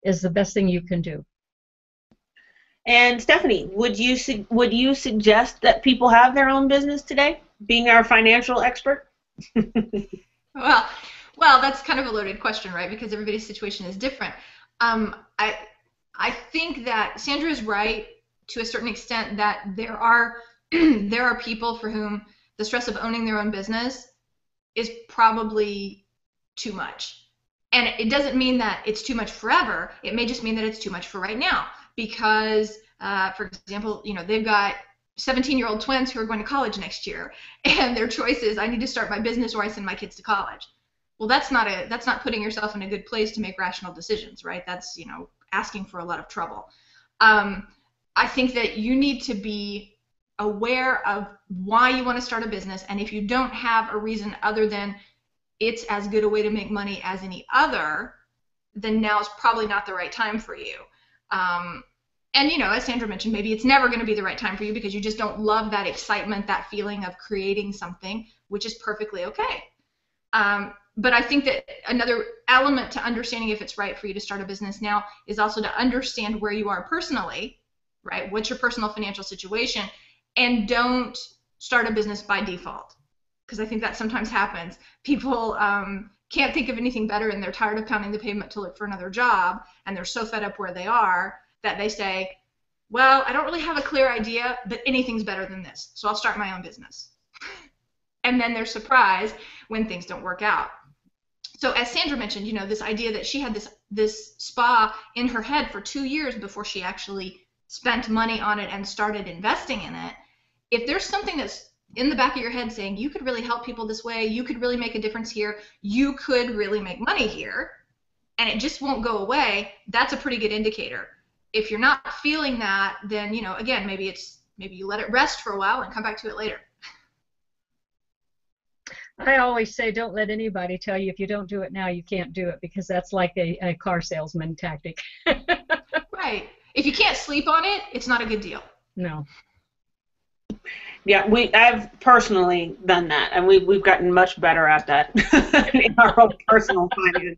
is the best thing you can do. And Stephanie, would you suggest that people have their own business today, being our financial expert? Well, that's kind of a loaded question, right? Because everybody's situation is different. I think that Sandra is right to a certain extent that there are people for whom the stress of owning their own business is probably too much. And it doesn't mean that it's too much forever. It may just mean that it's too much for right now because, for example, you know, they've got 17-year-old twins who are going to college next year, and their choice is I need to start my business or I send my kids to college. Well, that's not putting yourself in a good place to make rational decisions, right? That's, you know, asking for a lot of trouble. I think that you need to be aware of why you want to start a business, and if you don't have a reason other than it's as good a way to make money as any other, then now is probably not the right time for you. And, you know, as Sandra mentioned, maybe it's never going to be the right time for you because you just don't love that excitement, that feeling of creating something, which is perfectly okay. But I think that another element to understanding if it's right for you to start a business now is also to understand where you are personally, right? What's your personal financial situation? And don't start a business by default, because I think that sometimes happens. People can't think of anything better, and they're tired of pounding the pavement to look for another job, and they're so fed up where they are that they say, well, I don't really have a clear idea, but anything's better than this, so I'll start my own business. And then they're surprised when things don't work out. So as Sandra mentioned, you know, this idea that she had this spa in her head for 2 years before she actually spent money on it and started investing in it. If there's something that's in the back of your head saying you could really help people this way, you could really make a difference here, you could really make money here, and it just won't go away, that's a pretty good indicator. If you're not feeling that, then, you know, again, maybe you let it rest for a while and come back to it later. I always say don't let anybody tell you if you don't do it now, you can't do it, because that's like a car salesman tactic. Right. If you can't sleep on it, it's not a good deal. No. Yeah, I've personally done that, and we've gotten much better at that in our own personal finances.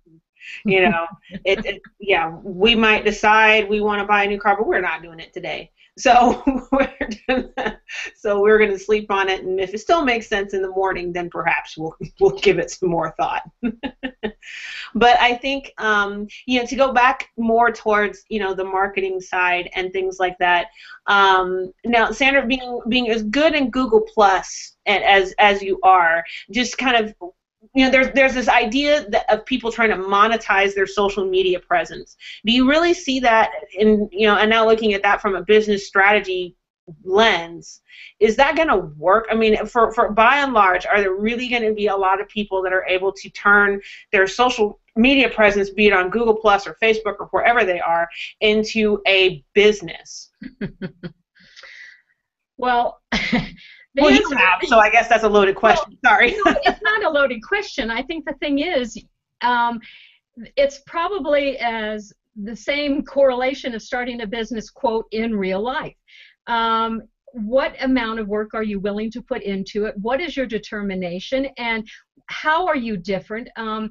Yeah, we might decide we want to buy a new car, but we're not doing it today. So we're going to sleep on it, and if it still makes sense in the morning, then perhaps we'll give it some more thought. But I think to go back more towards the marketing side and things like that. Now, Sandra, being as good in Google Plus as you are, just kind of there's this idea of people trying to monetize their social media presence. Do you really see that and now looking at that from a business strategy lens, is that going to work? I mean, for by and large, are there really going to be a lot of people that are able to turn their social media presence, be it on Google Plus or Facebook or wherever they are, into a business? Well, well, you have, so I guess that's a loaded question. Well, sorry. No, it's not a loaded question. I think the thing is, it's probably as the same correlation of starting a business, quote, in real life. What amount of work are you willing to put into it? What is your determination? And how are you different? One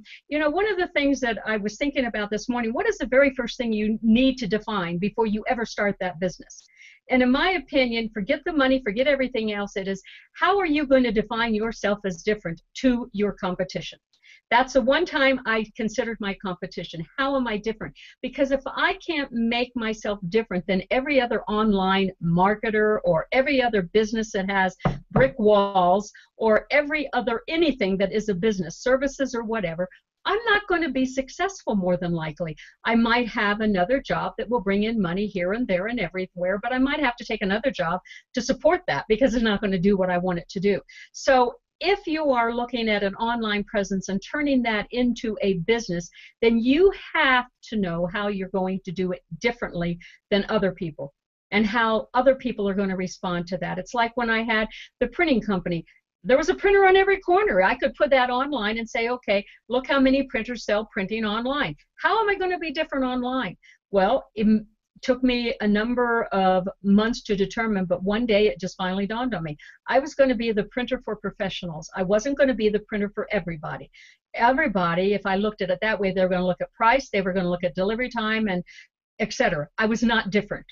of the things that I was thinking about this morning, what is the very first thing you need to define before you ever start that business? And in my opinion, forget the money, forget everything else. It is, how are you going to define yourself as different to your competition? That's the one time I considered my competition. How am I different? Because if I can't make myself different than every other online marketer or every other business that has brick walls or every other anything that is a business, services or whatever, I'm not going to be successful more than likely. I might have another job that will bring in money here and there and everywhere, but I might have to take another job to support that because it's not going to do what I want it to do. So if you are looking at an online presence and turning that into a business, then you have to know how you're going to do it differently than other people and how other people are going to respond to that. It's like when I had the printing company. There was a printer on every corner. I could put that online and say, okay, look how many printers sell printing online. How am I going to be different online? Well, it took me a number of months to determine, but one day it just finally dawned on me. I was going to be the printer for professionals. I wasn't going to be the printer for everybody. Everybody, if I looked at it that way, they were going to look at price, they were going to look at delivery time, and etc. I was not different.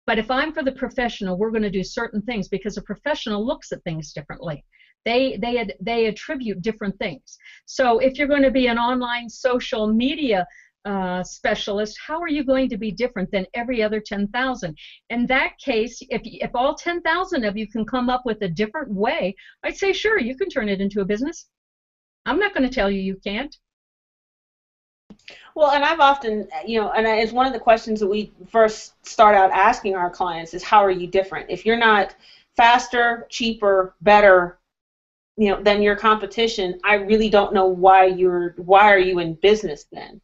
But if I'm for the professional, we're going to do certain things because a professional looks at things differently. They attribute different things. So if you're going to be an online social media specialist, how are you going to be different than every other 10,000? In that case, if all 10,000 of you can come up with a different way, I'd say, sure, you can turn it into a business. I'm not going to tell you you can't. Well, and I've often, and it's one of the questions that we first start out asking our clients is, how are you different? If you're not faster, cheaper, better, than your competition, I really don't know why are you in business then?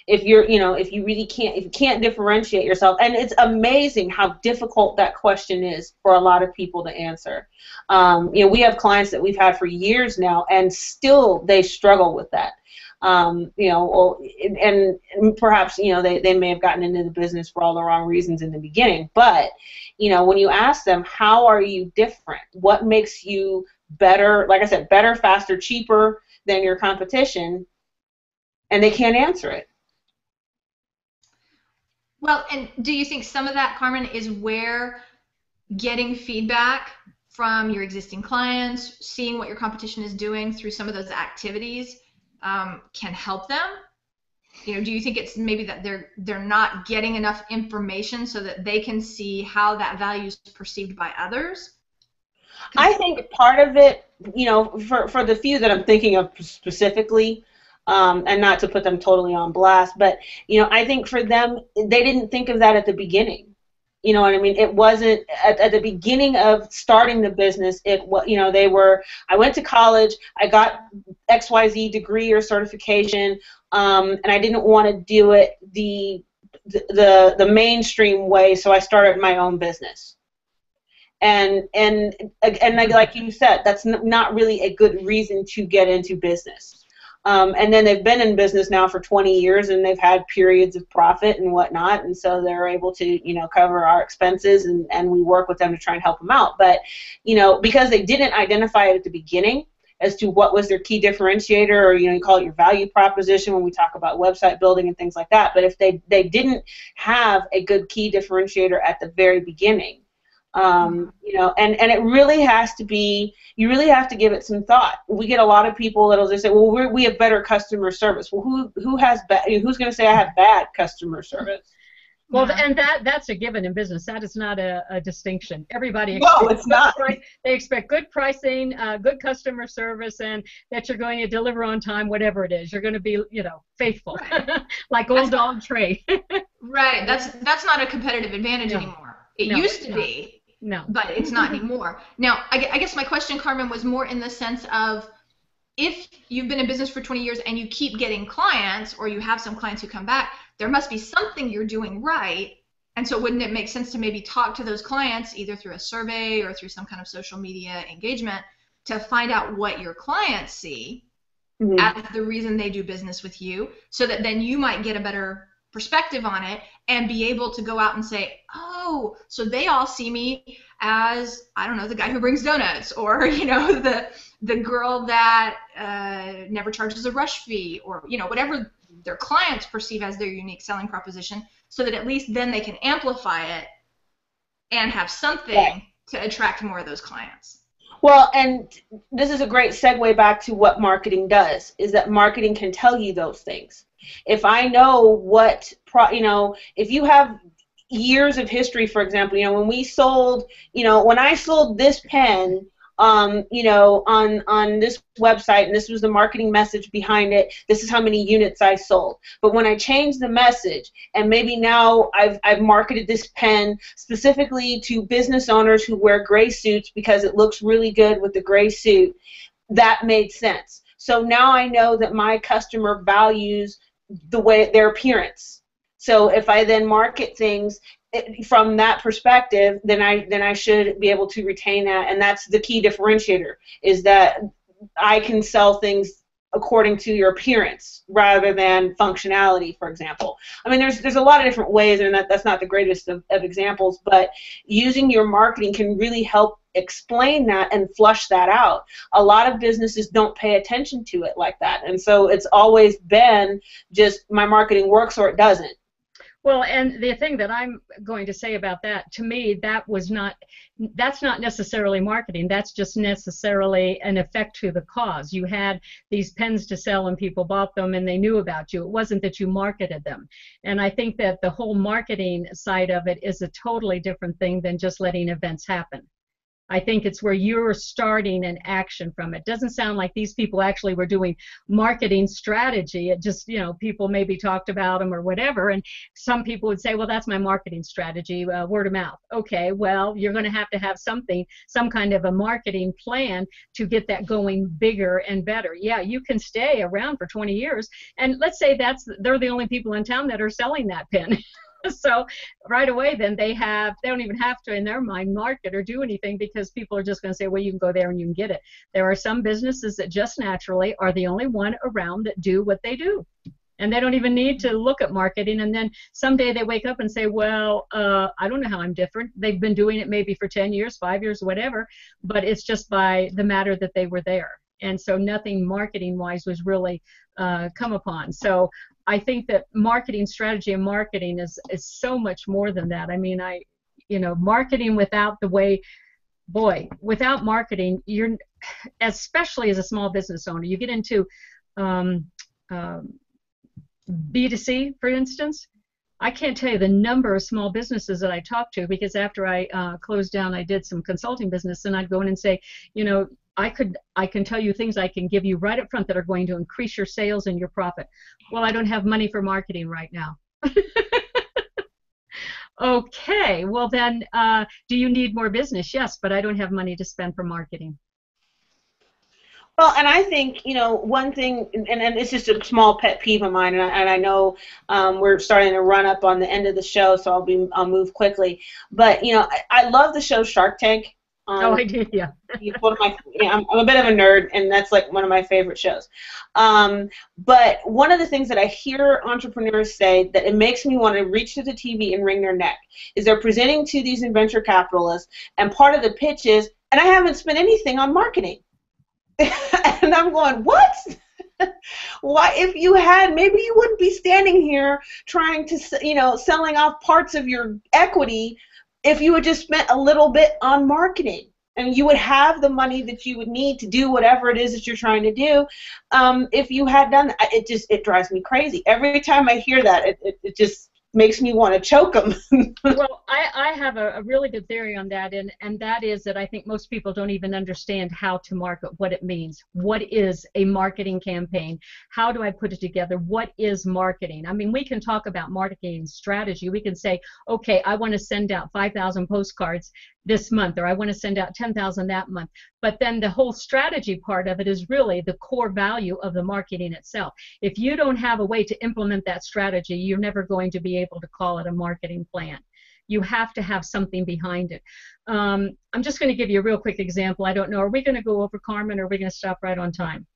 If if you can't differentiate yourself, and it's amazing how difficult that question is for a lot of people to answer. We have clients that we've had for years now, and still they struggle with that. And perhaps they may have gotten into the business for all the wrong reasons in the beginning. But when you ask them, how are you different? What makes you better? Like I said, better, faster, cheaper than your competition, and they can't answer it. Well, and do you think some of that, Carmen, is where getting feedback from your existing clients, seeing what your competition is doing through some of those activities, can help them? Do you think it's maybe that they're not getting enough information so that they can see how that value is perceived by others? I think part of it, for the few that I'm thinking of specifically, and not to put them totally on blast, but I think for them, they didn't think of that at the beginning. You know what I mean? It wasn't at the beginning of starting the business. I went to college, I got XYZ degree or certification, and I didn't want to do it the mainstream way, so I started my own business. And like you said, that's not really a good reason to get into business. And then they've been in business now for 20 years, and they've had periods of profit and whatnot, and so they're able to, cover our expenses, and we work with them to try and help them out. But, because they didn't identify it at the beginning, as to what was their key differentiator, or you call it your value proposition when we talk about website building and things like that. But if they didn't have a good key differentiator at the very beginning, and it really has to be, you really have to give it some thought. We get a lot of people that'll just say, well, we have better customer service. Well, who's going to say I have bad customer service? Well, and that's a given in business. That is not a distinction. Everybody No, it's not. They expect good pricing, good customer service, and that you're going to deliver on time, whatever it is. You're going to be, faithful, right. like old dog Trey. Right. That's not a competitive advantage anymore. It used to be. No. But it's not anymore. Now, I guess my question, Carmen, was more in the sense of, if you've been in business for 20 years and you keep getting clients, or you have some clients who come back, there must be something you're doing right. And so wouldn't it make sense to maybe talk to those clients either through a survey or through some kind of social media engagement to find out what your clients see as the reason they do business with you, so that then you might get a better perspective on it and be able to go out and say, oh, so they all see me as, I don't know, the guy who brings donuts, or the girl that never charges a rush fee, or whatever their clients perceive as their unique selling proposition, so that at least then they can amplify it and have something to attract more of those clients. Well, and this is a great segue back to what marketing does, is that marketing can tell you those things. If I know what, if you have years of history, for example, when we sold, when I sold this pen, on this website, and this was the marketing message behind it, this is how many units I sold. But when I changed the message, and maybe now I've marketed this pen specifically to business owners who wear gray suits because it looks really good with the gray suit, that made sense. So now I know that my customer values their appearance. So if I then market things from that perspective, then I should be able to retain that, and that's the key differentiator, is that I can sell things according to your appearance rather than functionality, for example. I mean, there's a lot of different ways, and that's not the greatest of examples, but using your marketing can really help explain that and flush that out. A lot of businesses don't pay attention to it like that, and so it's always been just my marketing works or it doesn't. Well, and the thing that I'm going to say about that, to me, that's not necessarily marketing. That's just necessarily an effect to the cause. You had these pens to sell and people bought them and they knew about you. It wasn't that you marketed them. And I think that the whole marketing side of it is a totally different thing than just letting events happen. I think it's where you're starting an action from it. Doesn't sound like these people actually were doing marketing strategy. It just, people maybe talked about them or whatever, and some people would say, well, that's my marketing strategy, word of mouth. Okay, well, you're going to have something, some kind of a marketing plan to get that going bigger and better. Yeah, you can stay around for 20 years, and let's say they're the only people in town that are selling that pen. So right away then they don't even have to in their mind market or do anything, because people are just going to say, well, you can go there and you can get it. There are some businesses that just naturally are the only one around that do what they do, and they don't even need to look at marketing, and then someday they wake up and say, well, I don't know how I'm different. They've been doing it maybe for 10 years, 5 years, whatever, but it's just by the matter that they were there. And so nothing marketing-wise was really come upon. So I think that marketing strategy and marketing is so much more than that. I mean, marketing without without marketing, you're, especially as a small business owner, you get into B2C, for instance. I can't tell you the number of small businesses that I talk to, because after I closed down, I did some consulting business, and I'd go in and say, I can tell you things I can give you right up front that are going to increase your sales and your profit. Well, I don't have money for marketing right now. Okay, well then, do you need more business? Yes, but I don't have money to spend for marketing. Well, and I think, one thing, and it's just a small pet peeve of mine, and I know we're starting to run up on the end of the show, so I'll move quickly. But, I love the show Shark Tank. Oh, I did, yeah. I'm a bit of a nerd, and that's like one of my favorite shows. But one of the things that I hear entrepreneurs say that it makes me want to reach to the TV and wring their neck is they're presenting to these venture capitalists, and part of the pitch is, and I haven't spent anything on marketing. And I'm going, what? Why, if you had, maybe you wouldn't be standing here trying to, selling off parts of your equity if you had just spent a little bit on marketing. And you would have the money that you would need to do whatever it is that you're trying to do. If you had done that, it drives me crazy. Every time I hear that, it just makes me want to choke them. Well, I have a really good theory on that, and that is that I think most people don't even understand how to market, what it means. What is a marketing campaign? How do I put it together? What is marketing? I mean, we can talk about marketing strategy. We can say, okay, I want to send out 5,000 postcards this month, or I want to send out 10,000 that month. But then the whole strategy part of it is really the core value of the marketing itself. If you don't have a way to implement that strategy, you're never going to be able to call it a marketing plan. You have to have something behind it. I'm just going to give you a real quick example. I don't know, are we going to go over, Carmen, or are we going to stop right on time?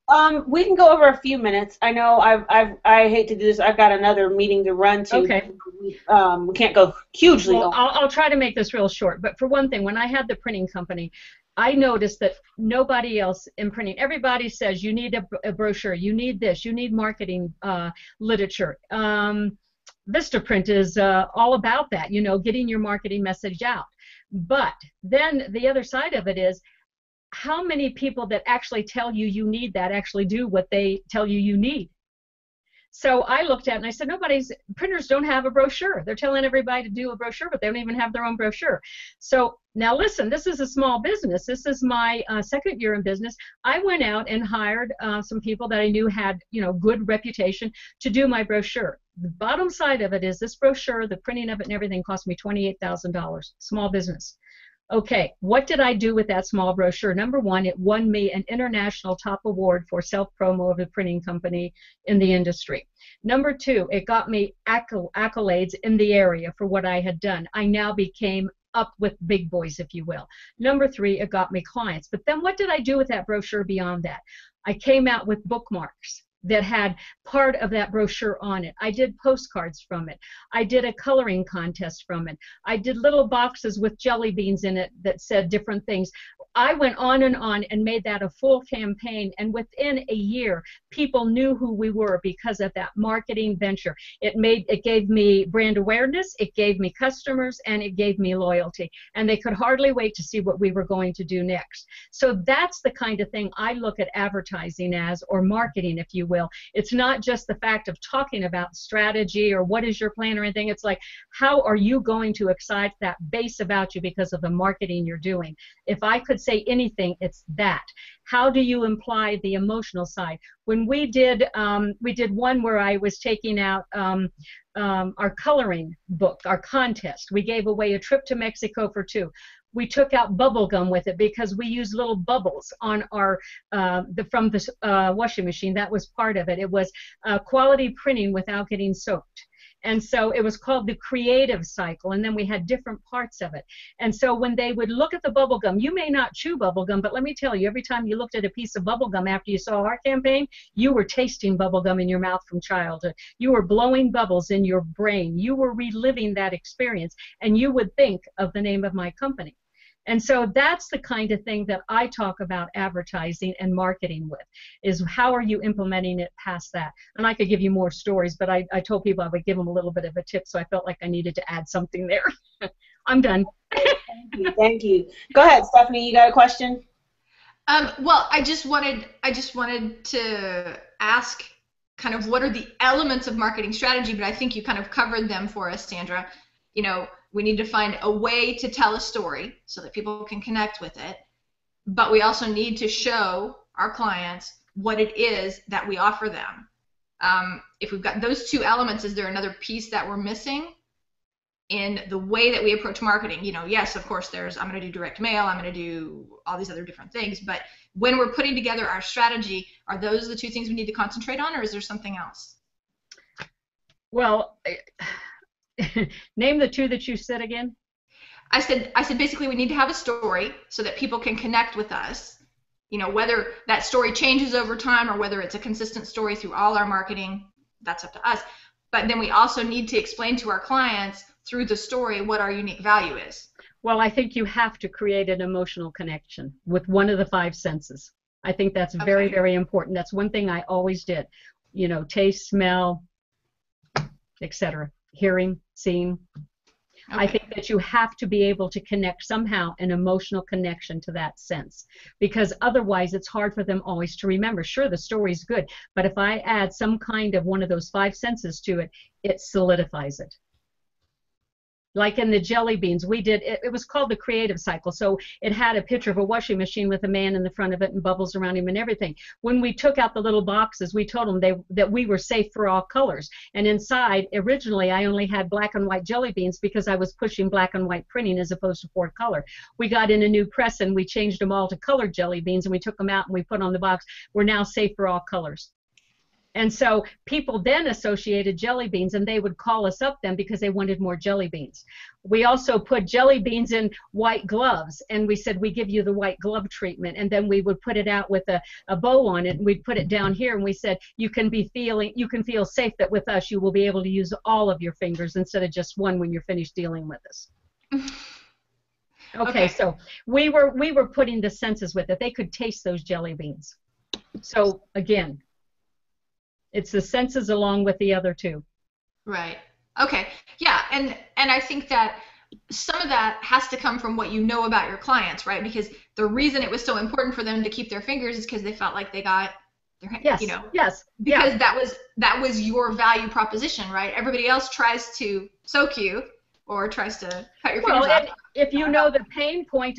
We can go over a few minutes. I know I hate to do this. I've got another meeting to run to. Okay. We can't go hugely well, over. I'll try to make this real short. But for one thing, when I had the printing company, I noticed that nobody else in printing, everybody says you need a brochure, you need this, you need marketing literature. Vistaprint is all about that, getting your marketing message out. But then the other side of it is, how many people that actually tell you you need that actually do what they tell you you need? So I looked at it and I said, printers don't have a brochure. They're telling everybody to do a brochure, but they don't even have their own brochure. So now listen, this is a small business. This is my second year in business. I went out and hired some people that I knew had, good reputation to do my brochure. The bottom side of it is this brochure, the printing of it and everything cost me $28,000, small business. Okay, what did I do with that small brochure? Number one, it won me an international top award for self-promo of a printing company in the industry. Number two, it got me accolades in the area for what I had done. I now became up with big boys, if you will. Number three, it got me clients. But then what did I do with that brochure beyond that? I came out with bookmarks that had part of that brochure on it. I did postcards from it. I did a coloring contest from it. I did little boxes with jelly beans in it that said different things. I went on and made that a full campaign, and within a year, people knew who we were because of that marketing venture. It gave me brand awareness, it gave me customers, and it gave me loyalty. And they could hardly wait to see what we were going to do next. So that's the kind of thing I look at advertising as, or marketing, if you will. It's not just the fact of talking about strategy or what is your plan or anything. It's like, how are you going to excite that base about you because of the marketing you're doing? If I could say anything, it's that. How do you imply the emotional side? When we did one where I was taking out our coloring book, our contest. We gave away a trip to Mexico for 2. We took out bubble gum with it because we used little bubbles on our from the washing machine. That was part of it. It was quality printing without getting soaked. And so it was called the creative cycle, and then we had different parts of it. And so when they would look at the bubble gum, you may not chew bubble gum, but let me tell you, every time you looked at a piece of bubble gum after you saw our campaign, you were tasting bubble gum in your mouth from childhood. You were blowing bubbles in your brain. You were reliving that experience, and you would think of the name of my company. And so that's the kind of thing that I talk about advertising and marketing with, is how are you implementing it past that? And I could give you more stories, but I told people I would give them a little bit of a tip, so I felt like I needed to add something there. I'm done. Thank you. Go ahead, Stephanie, you got a question? Well, I just wanted to ask kind of what are the elements of marketing strategy, but I think you kind of covered them for us, Sandra. We need to find a way to tell a story so that people can connect with it, but we also need to show our clients what it is that we offer them. If we've got those 2 elements, is there another piece that we're missing in the way that we approach marketing? Yes, of course, I'm going to do direct mail, I'm going to do all these other different things, but when we're putting together our strategy, are those the 2 things we need to concentrate on, or is there something else? Well, name the 2 that you said again. I said basically we need to have a story so that people can connect with us. Whether that story changes over time or whether it's a consistent story through all our marketing, that's up to us. But then we also need to explain to our clients through the story what our unique value is. Well, I think you have to create an emotional connection with one of the 5 senses. I think that's very, very important. That's one thing I always did. You know, taste, smell, etc. Hearing, seeing. I think that you have to be able to connect somehow an emotional connection to that sense, because otherwise it's hard for them always to remember. Sure, the story's good, but if I add some kind of one of those 5 senses to it, it solidifies it. Like in the jelly beans, we did, it was called the creative cycle. So it had a picture of a washing machine with a man in the front of it and bubbles around him and everything. When we took out the little boxes, we told them that we were safe for all colors. And inside, originally, I only had black and white jelly beans because I was pushing black and white printing as opposed to 4 color. We got in a new press and we changed them all to colored jelly beans, and we took them out and we put on the box. We're now safe for all colors. And so people then associated jelly beans, and they would call us up then because they wanted more jelly beans. We also put jelly beans in white gloves, and we said, we give you the white glove treatment. And then we would put it out with a bow on it, and we'd put it down here, and we said, you can feel safe that with us you will be able to use all of your fingers instead of just one when you're finished dealing with us. Okay, so we were putting the senses with it. They could taste those jelly beans. So again, it's the senses along with the other 2. Right. Okay. Yeah. And I think that some of that has to come from what you know about your clients, right? Because the reason it was so important for them to keep their fingers is because they felt like they got their, yes, you know, yes, because that was your value proposition, right? Everybody else tries to soak you or tries to cut your fingers off. If you know the pain point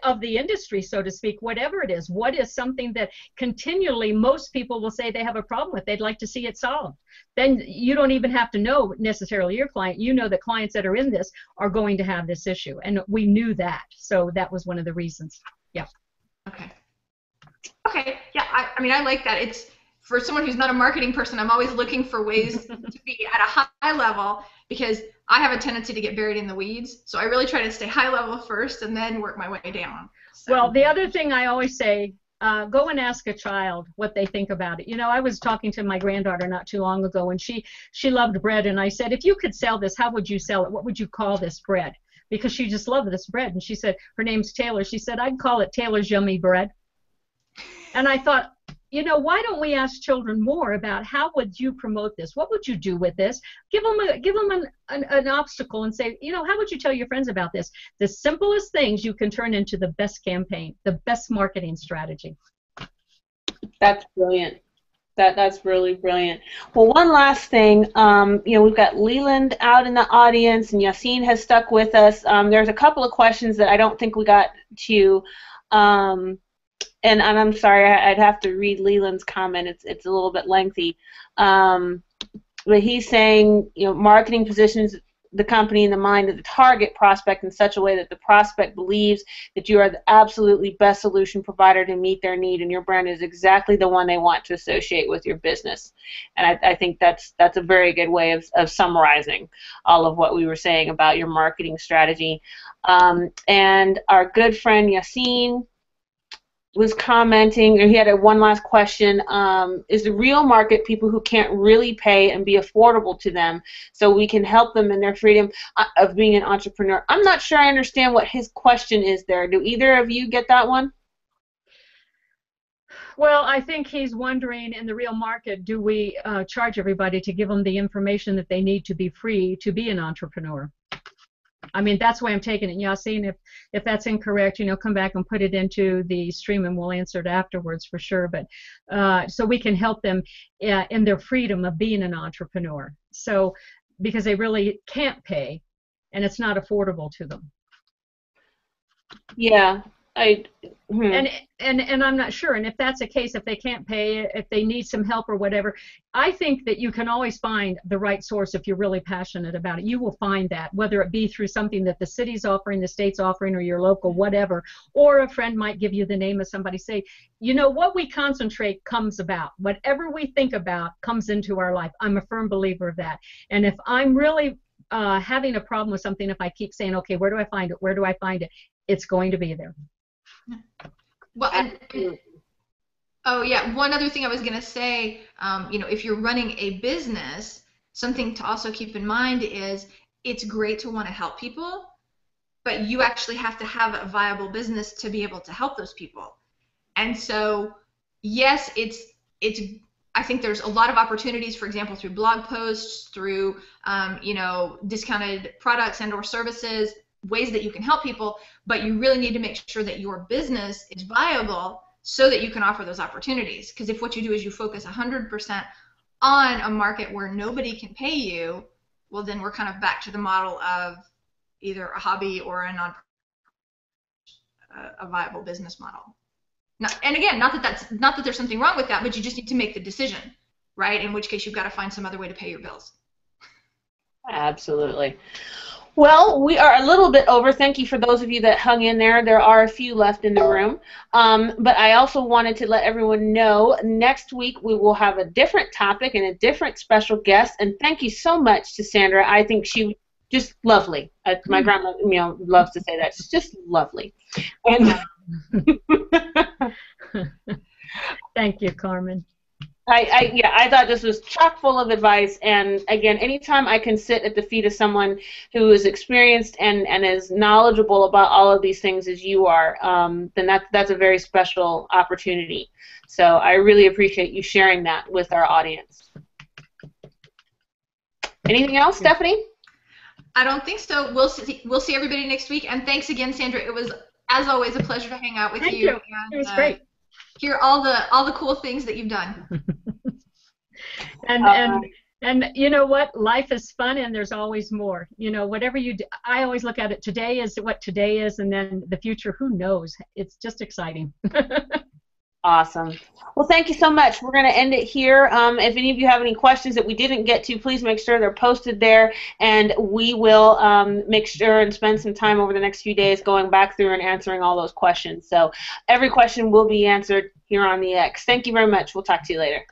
of the industry, so to speak, whatever it is, what is something that continually most people will say they have a problem with, they'd like to see it solved, then you don't even have to know necessarily your client. You know that clients that are in this are going to have this issue, and we knew that, so that was one of the reasons. Yeah. Okay. Yeah, I mean, I like that. It's, for someone who's not a marketing person, I'm always looking for ways to be at a high level, because I have a tendency to get buried in the weeds. So I really try to stay high level first and then work my way down. So. Well, the other thing I always say, go and ask a child what they think about it. You know, I was talking to my granddaughter not too long ago, and she loved bread, and I said, if you could sell this, how would you sell it? What would you call this bread? Because she just loved this bread. And she said, her name's Taylor. She said, I'd call it Taylor's Yummy Bread. And I thought, you know, why don't we ask children more about how would you promote this? What would you do with this? Give them an obstacle and say, you know, how would you tell your friends about this? The simplest things you can turn into the best campaign, the best marketing strategy. That's brilliant. That's really brilliant. Well, one last thing, you know, we've got Leland out in the audience, and Yassine has stuck with us. There's a couple of questions that I don't think we got to. And I'm sorry, I'd have to read Leland's comment. It's a little bit lengthy. But he's saying, you know, marketing positions the company in the mind of the target prospect in such a way that the prospect believes that you are the absolutely best solution provider to meet their need, and your brand is exactly the one they want to associate with your business. And I think that's a very good way of summarizing all of what we were saying about your marketing strategy. And our good friend Yassine was commenting, or he had one last question, is the real market people who can't really pay and be affordable to them so we can help them in their freedom of being an entrepreneur? I'm not sure I understand what his question is there. Do either of you get that one? Well, I think he's wondering, in the real market, do we charge everybody to give them the information that they need to be free to be an entrepreneur? I mean, that's why I'm taking it. Yassine, if that's incorrect, you know, come back and put it into the stream and we'll answer it afterwards for sure. But so we can help them in their freedom of being an entrepreneur. So because they really can't pay and it's not affordable to them. Yeah. And I'm not sure. And if that's the case, if they can't pay, if they need some help or whatever, I think that you can always find the right source if you're really passionate about it. You will find that, whether it be through something that the city's offering, the state's offering, or your local whatever, or a friend might give you the name of somebody. Say, you know, what we concentrate comes about. Whatever we think about comes into our life. I'm a firm believer of that. And if I'm really having a problem with something, if I keep saying, okay, where do I find it? Where do I find it? It's going to be there. Well, oh yeah, one other thing I was going to say, you know, if you're running a business, something to also keep in mind is it's great to want to help people, but you actually have to have a viable business to be able to help those people. And so, yes, it's I think there's a lot of opportunities, for example, through blog posts, through discounted products and or services, ways that you can help people, but you really need to make sure that your business is viable so that you can offer those opportunities. Because if what you do is you focus 100% on a market where nobody can pay you, well, then we're kind of back to the model of either a hobby or a viable business model. And again, not that there's something wrong with that, but you just need to make the decision, right? In which case you've got to find some other way to pay your bills. Absolutely. Well, we are a little bit over. Thank you for those of you that hung in there. There are a few left in the room. But I also wanted to let everyone know next week we will have a different topic and a different special guest. And thank you so much to Sandra. I think she just lovely. My grandma, loves to say that. She's just lovely. And thank you, Carmen. I thought this was chock full of advice, and again, anytime I can sit at the feet of someone who is experienced and is knowledgeable about all of these things as you are, then that's a very special opportunity. So I really appreciate you sharing that with our audience. Anything else, Stephanie? I don't think so. We'll see everybody next week, and thanks again, Sandra. It was, as always, a pleasure to hang out with you. Thank you. And, it was great. Hear all the cool things that you've done. and you know what? Life is fun, and there's always more. Whatever you do, I always look at it. Today is what today is, and then the future, who knows? It's just exciting. Awesome. Well, thank you so much. We're going to end it here. If any of you have any questions that we didn't get to, please make sure they're posted there, and we will make sure and spend some time over the next few days going back through and answering all those questions. So every question will be answered here on the X. Thank you very much. We'll talk to you later.